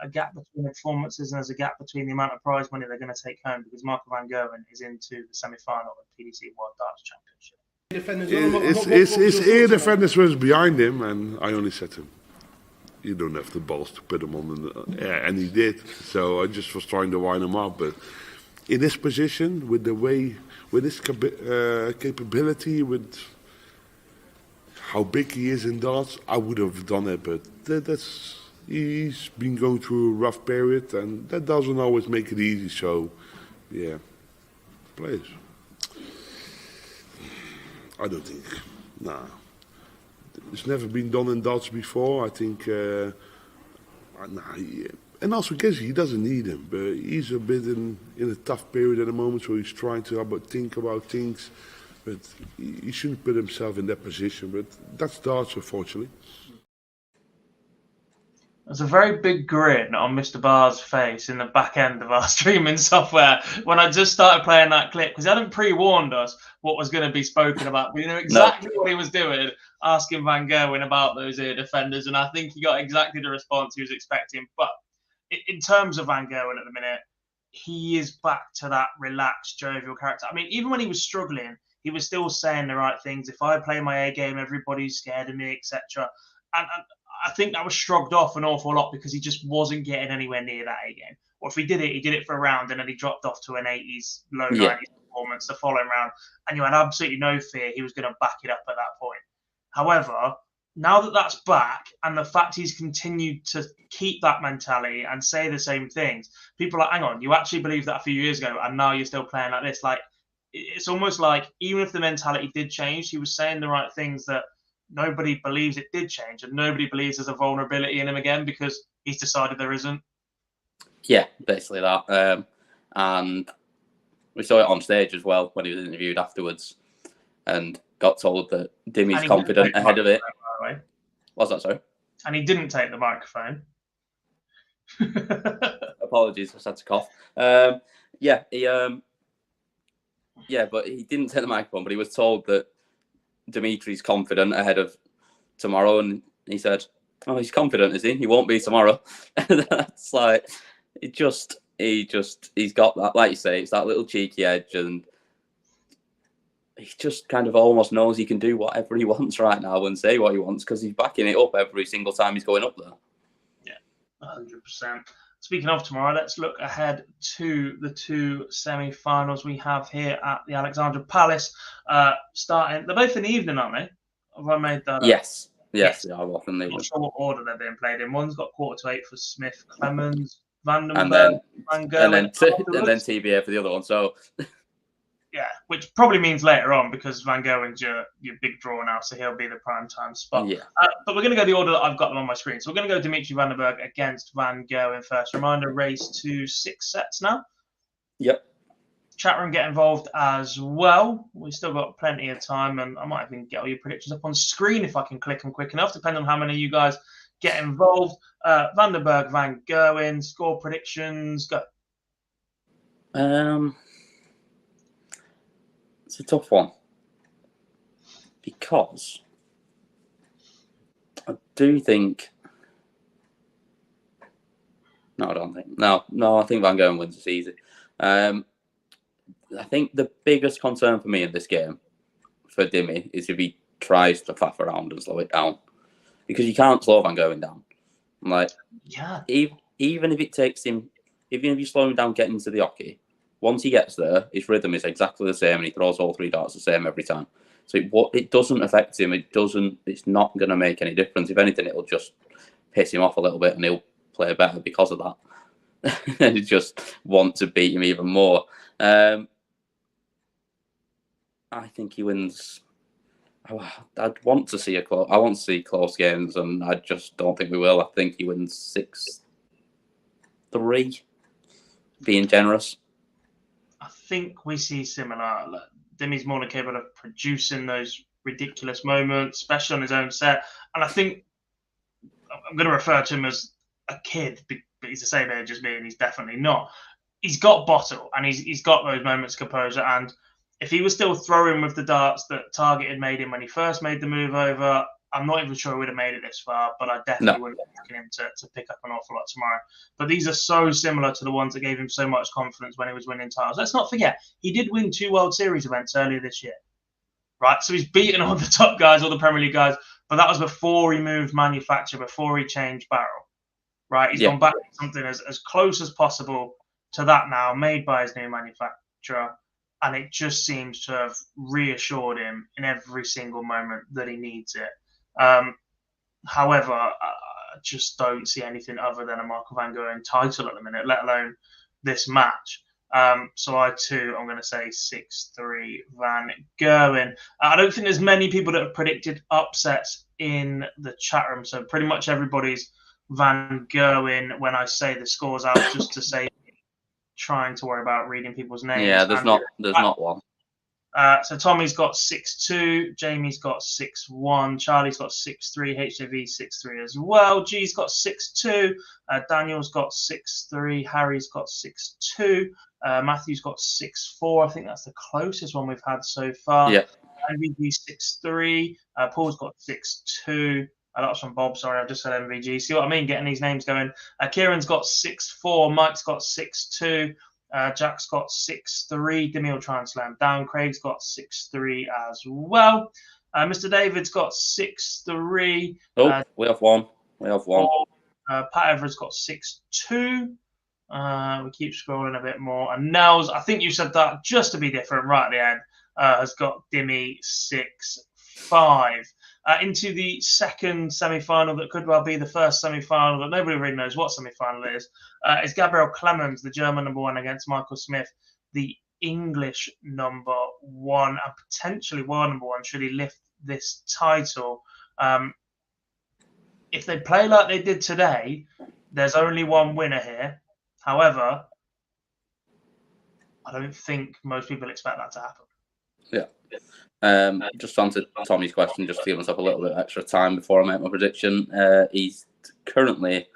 a gap between the performances, and there's a gap between the amount of prize money they're going to take home, because Marco van Gerwen is into the semi-final of the PDC World Darts Championship. His air defenders was behind him, and I only said to him, you don't have the balls to put him on the air, and he did. So I just was trying to wind him up, but in this position, with his capability, with how big he is in darts, I would have done it, but he's been going through a rough period, and that doesn't always make it easy. So, yeah, players. I don't think. Nah, it's never been done in darts before. I think. And also, guess he doesn't need him, but he's a bit in a tough period at the moment, so he's trying to think about things. But he shouldn't put himself in that position. But that's darts, unfortunately. There's a very big grin on Mr. Barr's face in the back end of our streaming software when I just started playing that clip, because he hadn't pre-warned us what was going to be spoken about. We knew exactly what he was doing, asking Van Gerwen about those ear defenders, and I think he got exactly the response he was expecting. But in terms of Van Gerwen at the minute, he is back to that relaxed, jovial character. I mean, even when he was struggling, he was still saying the right things. If I play my A game, everybody's scared of me, etc. And I think that was shrugged off an awful lot because he just wasn't getting anywhere near that A game. Or if he did it for a round, and then he dropped off to an 80s, low 90s performance the following round, and you had absolutely no fear he was going to back it up at that point. However, now that that's back, and the fact he's continued to keep that mentality and say the same things, people are like, hang on, you actually believed that a few years ago, and now you're still playing like this? Like, it's almost like even if the mentality did change, he was saying the right things that nobody believes it did change, and nobody believes there's a vulnerability in him again because he's decided there isn't. Yeah, basically that. And we saw it on stage as well when he was interviewed afterwards and got told that Dimmy's confident ahead of it. What's that, sorry? And he didn't take the microphone. Apologies, I just had to cough. Yeah, but he didn't take the microphone, but he was told that Dimitri's confident ahead of tomorrow, and he said, "Oh, he's confident, is he? He won't be tomorrow." That's like he's got that, like you say, it's that little cheeky edge, and he just kind of almost knows he can do whatever he wants right now and say what he wants because he's backing it up every single time he's going up there. Yeah, 100%. Speaking of tomorrow, let's look ahead to the 2 semi-finals we have here at the Alexandra Palace. Starting, they're both in the evening, aren't they? Have I made that up? Yes, they are both in the I'm evening. not sure what order they're being played in. One's got 7:45 for Smith, Clemens, Vandenberg, And then Van Gogh, and then TBA for the other one. So yeah, which probably means later on because Van Gogh's your big draw now, so he'll be the prime time spot. yeah, But we're going to go the order that I've got them on my screen. So we're going to go Dimitri Vandenberg against Van Gogh in first. Reminder, race to 6 sets now. yep. Chat room get involved as well. We've still got plenty of time, and I might even get all your predictions up on screen if I can click them quick enough, depending on how many of you guys get involved. Vandenberg, Van Gogh, score predictions, go. It's a tough one because I do think. No, I don't think. No, I think Van Gogh wins. It's easy. I think the biggest concern for me in this game for Dimmy is if he tries to faff around and slow it down, because you can't slow Van Gogh down. Like, yeah, even if it takes him, even if you slow him down getting to the hockey, once he gets there, his rhythm is exactly the same, and he throws all 3 darts the same every time. So it doesn't affect him. It's not going to make any difference. If anything, it'll just piss him off a little bit, and he'll play better because of that. And he just want to beat him even more. I think he wins. I'd want to see I want to see close games, and I just don't think we will. I think he wins 6-3, being generous. I think we see similar. Dimmy's more than capable of producing those ridiculous moments, especially on his own set. And I think I'm going to refer to him as a kid, but he's the same age as me, and he's definitely not. He's got bottle, and he's got those moments of composure. And if he was still throwing with the darts that Target had made him when he first made the move over, I'm not even sure he would have made it this far, but I definitely wouldn't be backing him to pick up an awful lot tomorrow. But these are so similar to the ones that gave him so much confidence when he was winning titles. Let's not forget, he did win 2 World Series events earlier this year, right? So he's beaten all the top guys, all the Premier League guys, but that was before he moved manufacturer, before he changed barrel, right? He's gone back to something as close as possible to that now, made by his new manufacturer. And it just seems to have reassured him in every single moment that he needs it. However, I just don't see anything other than a Michael Van Gogh title at the minute, let alone this match. So I'm going to say 6-3 Van Gogh. I don't think there's many people that have predicted upsets in the chat room. So pretty much everybody's Van Gogh when I say the scores out, just to say trying to worry about reading people's names. Yeah, there's not one. So Tommy's got 6-2, Jamie's got 6-1, Charlie's got 6-3, HJV 6-3 as well, G's got 6-2, Daniel's got 6-3, Harry's got 6-2, Matthew's got 6-4. I think that's the closest one we've had so far. Yeah. MVG 6-3, Paul's got 6-2. That was from Bob. Sorry, I've just said MVG. See what I mean? Getting these names going. Kieran's got 6-4. Mike's got 6-2. Jack's got 6-3. Demi will try and slam down. Craig's got 6-3 as well. Mr. David's got 6-3. We have one. Pat Everett's got 6-2. We keep scrolling a bit more. And Nels, I think you said that just to be different right at the end, has got Dimmy 6-5. Into the second semi-final that could well be the first semi-final, but nobody really knows what semi-final it is. It's Gabriel Clemens, the German number 1, against Michael Smith, the English number 1, and potentially world number 1 should he lift this title. If they play like they did today, there's only one winner here. However, I don't think most people expect that to happen. Yeah. Just to answer Tommy's question, just to give myself a little bit of extra time before I make my prediction. He's currently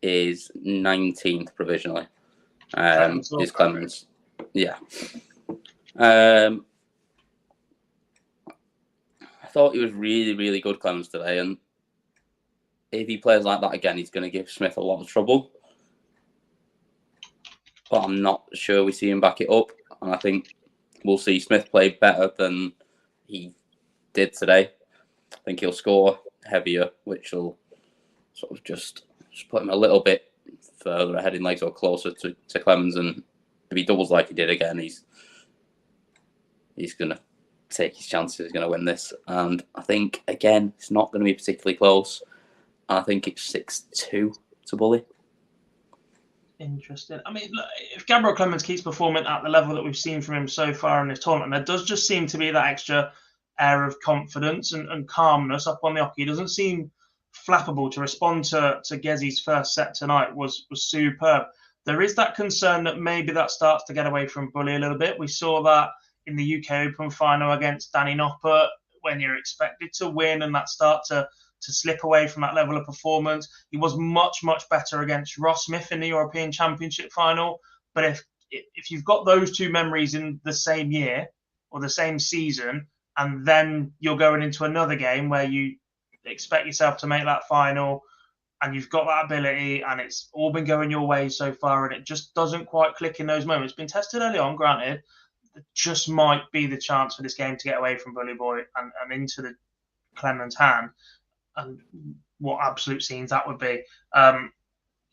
is 19th provisionally. Is Clemens. Yeah. I thought he was really, really good, Clemens, today, and if he plays like that again, he's going to give Smith a lot of trouble. But I'm not sure we see him back it up, and I think we'll see Smith play better than he did today. I think he'll score heavier, which will sort of just put him a little bit further ahead in legs or closer to Clemens. And if he doubles like he did again, he's going to take his chances. He's going to win this. And I think, again, it's not going to be particularly close. And I think it's 6-2 to Bully. Interesting. I mean, look, if Gabriel Clemens keeps performing at the level that we've seen from him so far in this tournament, there does just seem to be that extra air of confidence and calmness up on the hockey. He doesn't seem flappable. To respond to Gezzy's first set tonight was superb. There is that concern that maybe that starts to get away from Bully a little bit. We saw that in the UK Open final against Danny Noppert, when you're expected to win and that start to slip away from that level of performance. He was much, much better against Ross Smith in the European Championship final. But if you've got those two memories in the same year or the same season, and then you're going into another game where you expect yourself to make that final and you've got that ability and it's all been going your way so far and it just doesn't quite click in those moments. It's been tested early on, granted. It just might be the chance for this game to get away from Bully Boy and into the Clemens hand. And what absolute scenes that would be,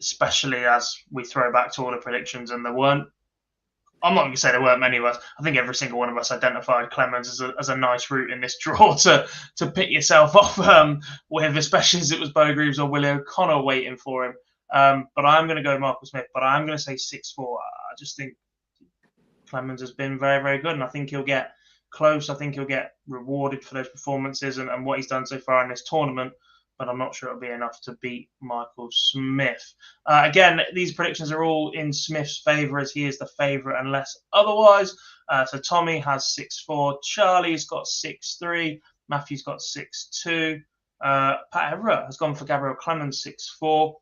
especially as we throw back to all the predictions. And I'm not going to say there weren't many of us. I think every single one of us identified Clemens as a nice route in this draw to pick yourself off with, especially as it was Bo Greaves or Willie O'Connor waiting for him. But I'm going to go Michael Smith, but I'm going to say 6-4. I just think Clemens has been very, very good, and I think he'll get close. I think he'll get rewarded for those performances and what he's done so far in this tournament, but I'm not sure it'll be enough to beat Michael Smith. Again, these predictions are all in Smith's favour, as he is the favourite unless otherwise. So Tommy has 6-4, Charlie's got 6-3, Matthew's got 6-2, Pat Everett has gone for Gabriel Clemens 6-4.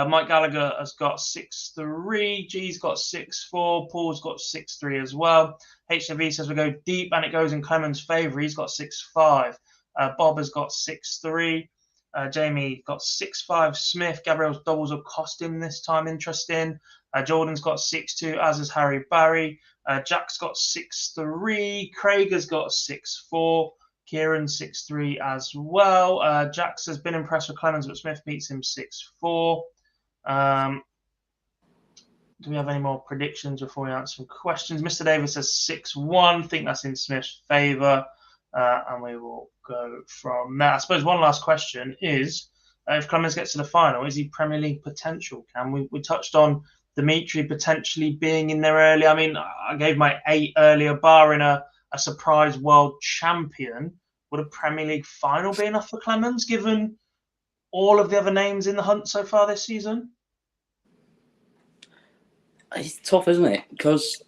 Mike Gallagher has got 6-3. G's got 6-4. Paul's got 6-3 as well. HV says we go deep and it goes in Clemens' favour. He's got 6-5. Bob has got 6-3. Jamie got 6-5. Smith. Gabriel's doubles have cost him this time. Interesting. Jordan's got 6-2, as is Harry Barry. Jack's got 6-3. Craig has got 6-4. Kieran 6-3 as well. Jax has been impressed with Clemens, but Smith beats him 6-4. Do we have any more predictions before we answer some questions? Mr. Davis says 6-1. I think that's in Smith's favour. And we will go from there. I suppose one last question is, if Clemens gets to the final, is he Premier League potential? We touched on Dimitri potentially being in there early. I mean, I gave my 8 earlier, barring a surprise world champion. Would a Premier League final be enough for Clemens, given all of the other names in the hunt so far this season? It's tough, isn't it? Because,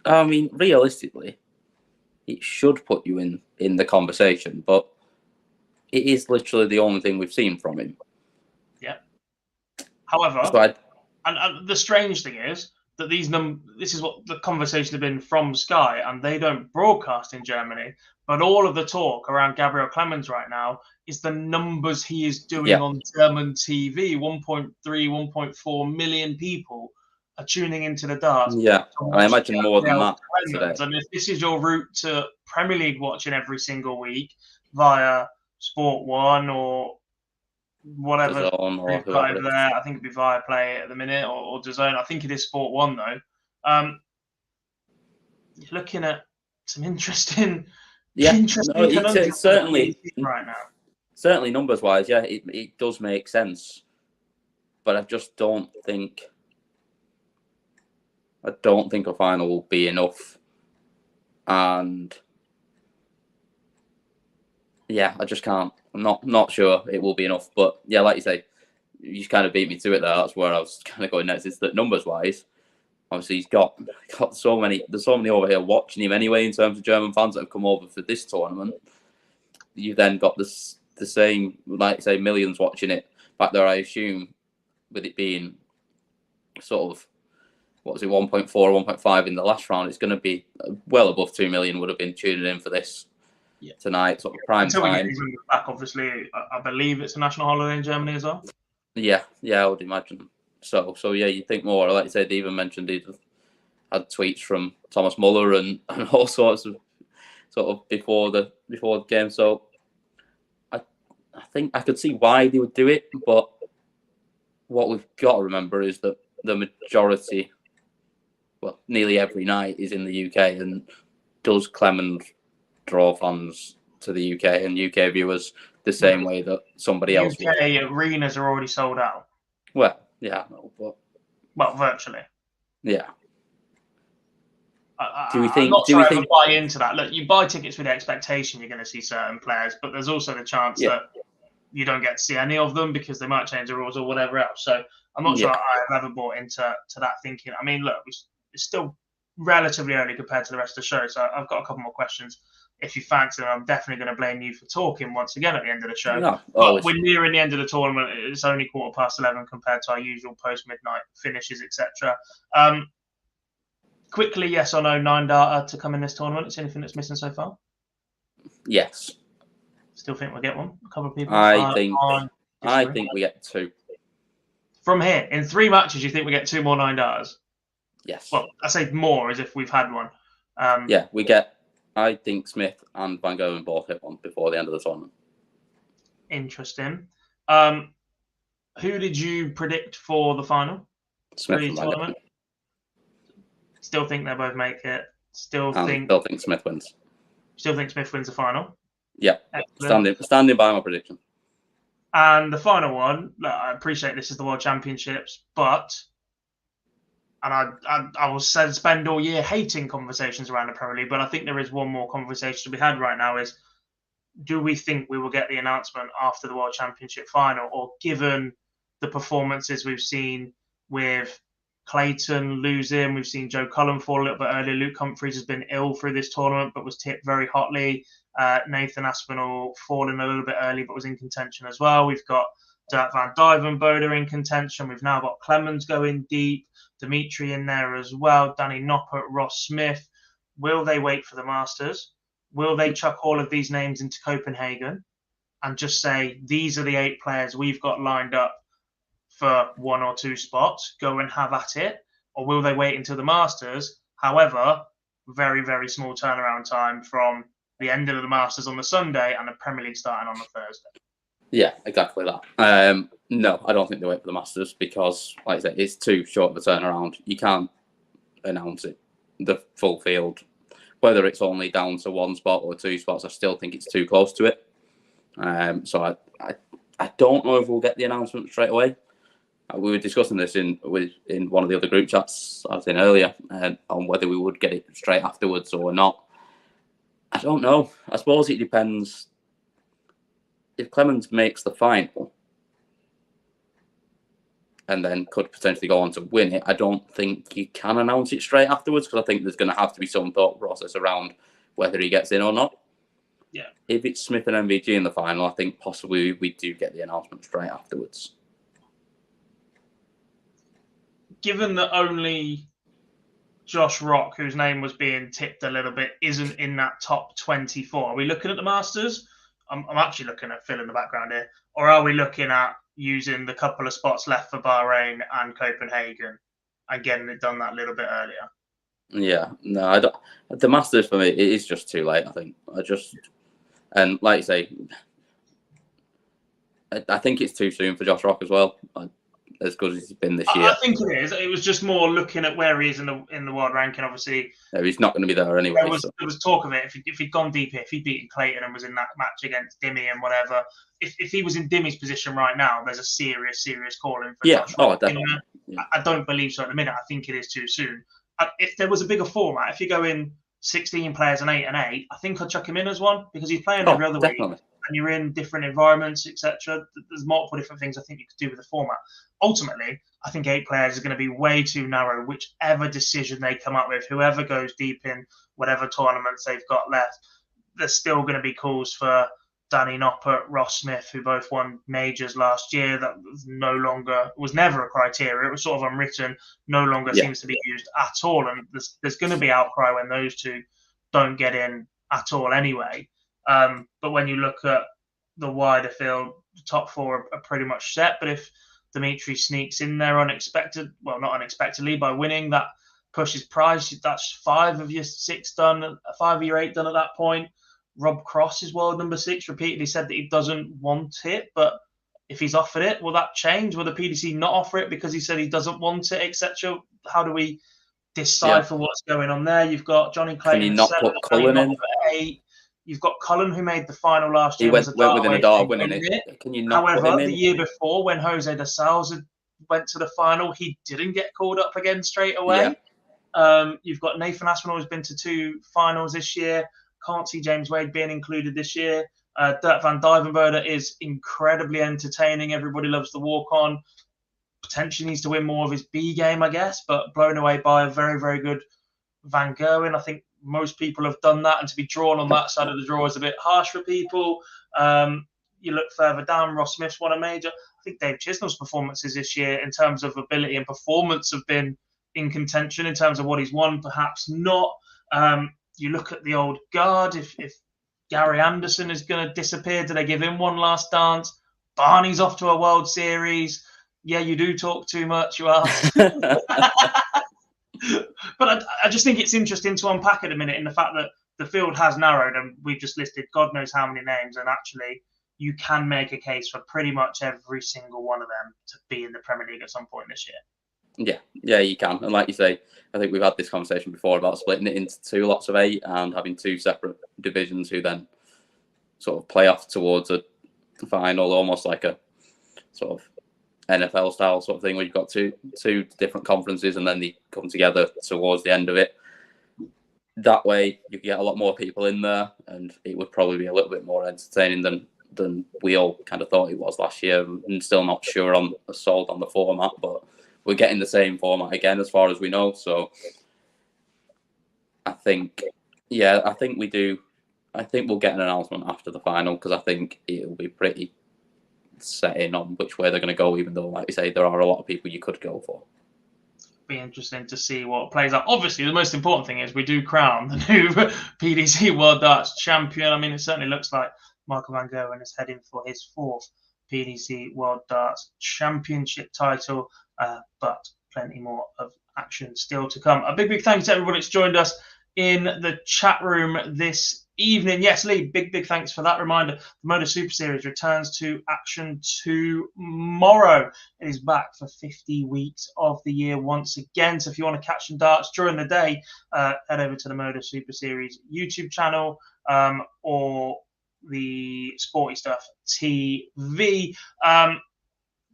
I mean, realistically, it should put you in the conversation, but it is literally the only thing we've seen from him. Yeah. However, and the strange thing is that this is what the conversation has been from Sky, and they don't broadcast in Germany. But all of the talk around Gabriel Clemens right now is the numbers he is doing on German TV. 1.3, 1.4 million people are tuning into the darts. Yeah, I imagine more than that today. And if this is your route to Premier League watching every single week via Sport 1 or whatever you've got over there, I think it'd be via Play at the minute or DAZN. I think it is Sport 1 though. You're looking at some interesting certainly right now. Certainly numbers wise, yeah, it does make sense. But I just don't think a final will be enough. And yeah, I just can't. I'm not sure it will be enough. But yeah, like you say, you just kind of beat me to it there. That's where I was kind of going next. Is that numbers wise, obviously he's got so many. There's so many over here watching him anyway. In terms of German fans that have come over for this tournament, you've then got the same, like say, millions watching it back there. I assume with it being sort of what was it, 1.4 or 1.5 in the last round. It's going to be well above 2 million would have been tuning in for this tonight, sort of prime Until we get time. these numbers back, obviously, I believe it's a national holiday in Germany as well. Yeah, I would imagine so. So yeah, you think more. Like I said, they even mentioned they had tweets from Thomas Muller and all sorts of sort of before the game. So I think I could see why they would do it, but what we've got to remember is that the majority, well, nearly every night is in the UK, and does Clement draw fans to the UK and UK viewers the same way that somebody else would? UK arenas are already sold out. Well, yeah, no, but Well, virtually. yeah. I'm not sure I would buy into that. Look, you buy tickets with the expectation you're going to see certain players, but there's also the chance that you don't get to see any of them because they might change the rules or whatever else. So I'm not sure I've ever bought into that thinking. I mean, look, it's still relatively early compared to the rest of the show, so I've got a couple more questions. If you fancy them, I'm definitely going to blame you for talking once again at the end of the show. No, but we're nearing the end of the tournament. It's only 11:15 compared to our usual post-midnight finishes, etc. Quickly, yes or no, 9 data to come in this tournament? It's anything that's missing so far? Yes. Still think we'll get one? A couple of people? I think we get 2. From here, in 3 matches, you think we get 2 more 9 datas? Yes. Well, I say more as if we've had one. We get, I think Smith and Van Gogh both hit one before the end of the tournament. Interesting. Who did you predict for the final? Smith and Van Gogh. Still think they both make it. Still think Smith wins. Still think Smith wins the final. Yeah. Standing by my prediction. And the final one, look, I appreciate this is the World Championships, but I will spend all year hating conversations around the Premier League, but I think there is one more conversation to be had right now is, do we think we will get the announcement after the World Championship final? Or given the performances we've seen with Clayton losing, we've seen Joe Cullen fall a little bit earlier. Luke Humphries has been ill through this tournament, but was tipped very hotly. Nathan Aspinall falling a little bit early, but was in contention as well. We've got Dirk van Dijvenbode in contention. We've now got Clemens going deep, Dimitri in there as well, Danny Noppert, Ross Smith. Will they wait for the Masters? Will they chuck all of these names into Copenhagen and just say, these are the 8 players we've got lined up for 1 or 2 spots, go and have at it? Or will they wait until the Masters? However, very, very small turnaround time from the end of the Masters on the Sunday and the Premier League starting on the Thursday. Yeah, exactly that. No, I don't think they wait for the Masters because, like I said, it's too short of a turnaround. You can't announce it, the full field. Whether it's only down to 1 spot or 2 spots, I still think it's too close to it. So I don't know if we'll get the announcement straight away. We were discussing this in one of the other group chats I was in earlier on whether we would get it straight afterwards or not. I don't know. I suppose it depends. If Clemens makes the final and then could potentially go on to win it, I don't think you can announce it straight afterwards because I think there's going to have to be some thought process around whether he gets in or not. Yeah. If it's Smith and MVG in the final, I think possibly we do get the announcement straight afterwards. Given that only Josh Rock, whose name was being tipped a little bit, isn't in that top 24, are we looking at the Masters? I'm actually looking at Phil in the background here. Or are we looking at using the couple of spots left for Bahrain and Copenhagen and getting it done that little bit earlier? Yeah, no, I don't. The Masters for me, it is just too late, I think. And like you say, I think it's too soon for Josh Rock as well. As good as he's been this year. I think it is. It was just more looking at where he is in the world ranking. Obviously, no, he's not going to be there anyway. There was talk of it. If he'd gone deep, if he'd beaten Clayton and was in that match against Dimmy and whatever, if he was in Dimmy's position right now, there's a serious calling for Josh Rock. Definitely. I don't believe so at the minute. I think it is too soon. If there was a bigger format, if you go in 16 players and 8 and 8, I think I'd chuck him in as one because he's playing every other week. And you're in different environments, etc. There's multiple different things I think you could do with the format. Ultimately, I think 8 players is going to be way too narrow, whichever decision they come up with, whoever goes deep in whatever tournaments they've got left. There's still going to be calls for Danny Noppert, Ross Smith, who both won majors last year. That was never a criteria. It was sort of unwritten, no longer seems to be used at all. And there's going to be outcry when those two don't get in at all anyway. But when you look at the wider field, the top four are pretty much set. But if Dimitri sneaks in there not unexpectedly, by winning, that pushes Price. That's 5 of your 6 done, 5 of your 8 done at that point. Rob Cross is world number 6. Repeatedly said that he doesn't want it, but if he's offered it, will that change? Will the PDC not offer it because he said he doesn't want it, etc.? How do we decipher what's going on there? You've got Johnny Clayton. Can you not put Cullen in? 8. You've got Cullen, who made the final last year. He went within a dart winning it. Can you not However, put him in? the year before, when Jose de Salles went to the final, he didn't get called up again straight away. You've got Nathan Aspinall, who's been to 2 finals this year. Can't see James Wade being included this year. Dirk van Dijvenbode is incredibly entertaining. Everybody loves the walk-on. Potentially needs to win more of his B game, I guess, but blown away by a very, very good Van Gerwen. I think most people have done that, and to be drawn on that side of the draw is a bit harsh for people. You look further down, Ross Smith's won a major. I think Dave Chisnell's performances this year in terms of ability and performance have been in contention. In terms of what he's won, perhaps not. You look at the old guard. If Gary Anderson is going to disappear, do they give him one last dance? Barney's off to a World Series. Yeah, you do talk too much, you ask. But I just think it's interesting to unpack at a minute in the fact that the field has narrowed, and we've just listed God knows how many names, and actually you can make a case for pretty much every single one of them to be in the Premier League at some point this year. Yeah, you can. And like you say, I think we've had this conversation before about splitting it into 2 lots of 8 and having 2 separate divisions who then sort of play off towards a final, almost like a sort of NFL style sort of thing, where you've got two different conferences and then they come together towards the end of it. That way you get a lot more people in there, and it would probably be a little bit more entertaining than we all kind of thought it was last year. I'm still not sure sold on the format, but we're getting the same format again as far as we know. So I think we do. I think we'll get an announcement after the final, because I think it'll be pretty set in on which way they're going to go, even though, like you say, there are a lot of people you could go for. Be interesting to see what plays out. Obviously, the most important thing is we do crown the new PDC World Darts champion. I mean, it certainly looks like Michael Van Gerwen is heading for his 4th PDC World Darts Championship title, but plenty more of action still to come. A big thank you to everybody that's joined us in the chat room this evening. Yes, Lee, big thanks for that reminder. The Motor Super Series returns to action tomorrow. It is back for 50 weeks of the year once again. So if you want to catch some darts during the day, head over to the Motor Super Series YouTube channel or the Sporty Stuff TV.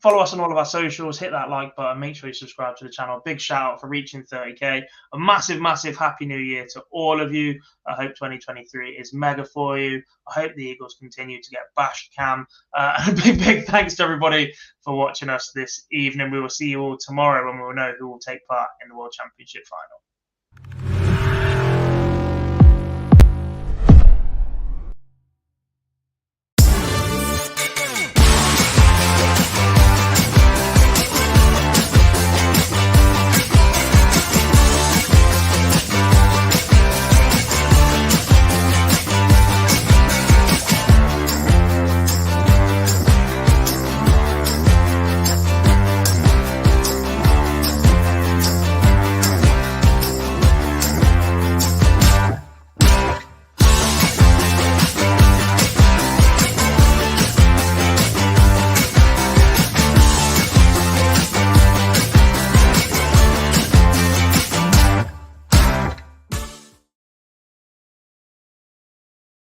Follow us on all of our socials, hit that like button, make sure you subscribe to the channel. Big shout out for reaching 30k. A massive happy new year to all of you. I hope 2023 is mega for you. I hope the Eagles continue to get bashed, Cam. And a big thanks to everybody for watching us this evening. We will see you all tomorrow when we will know who will take part in the World Championship final.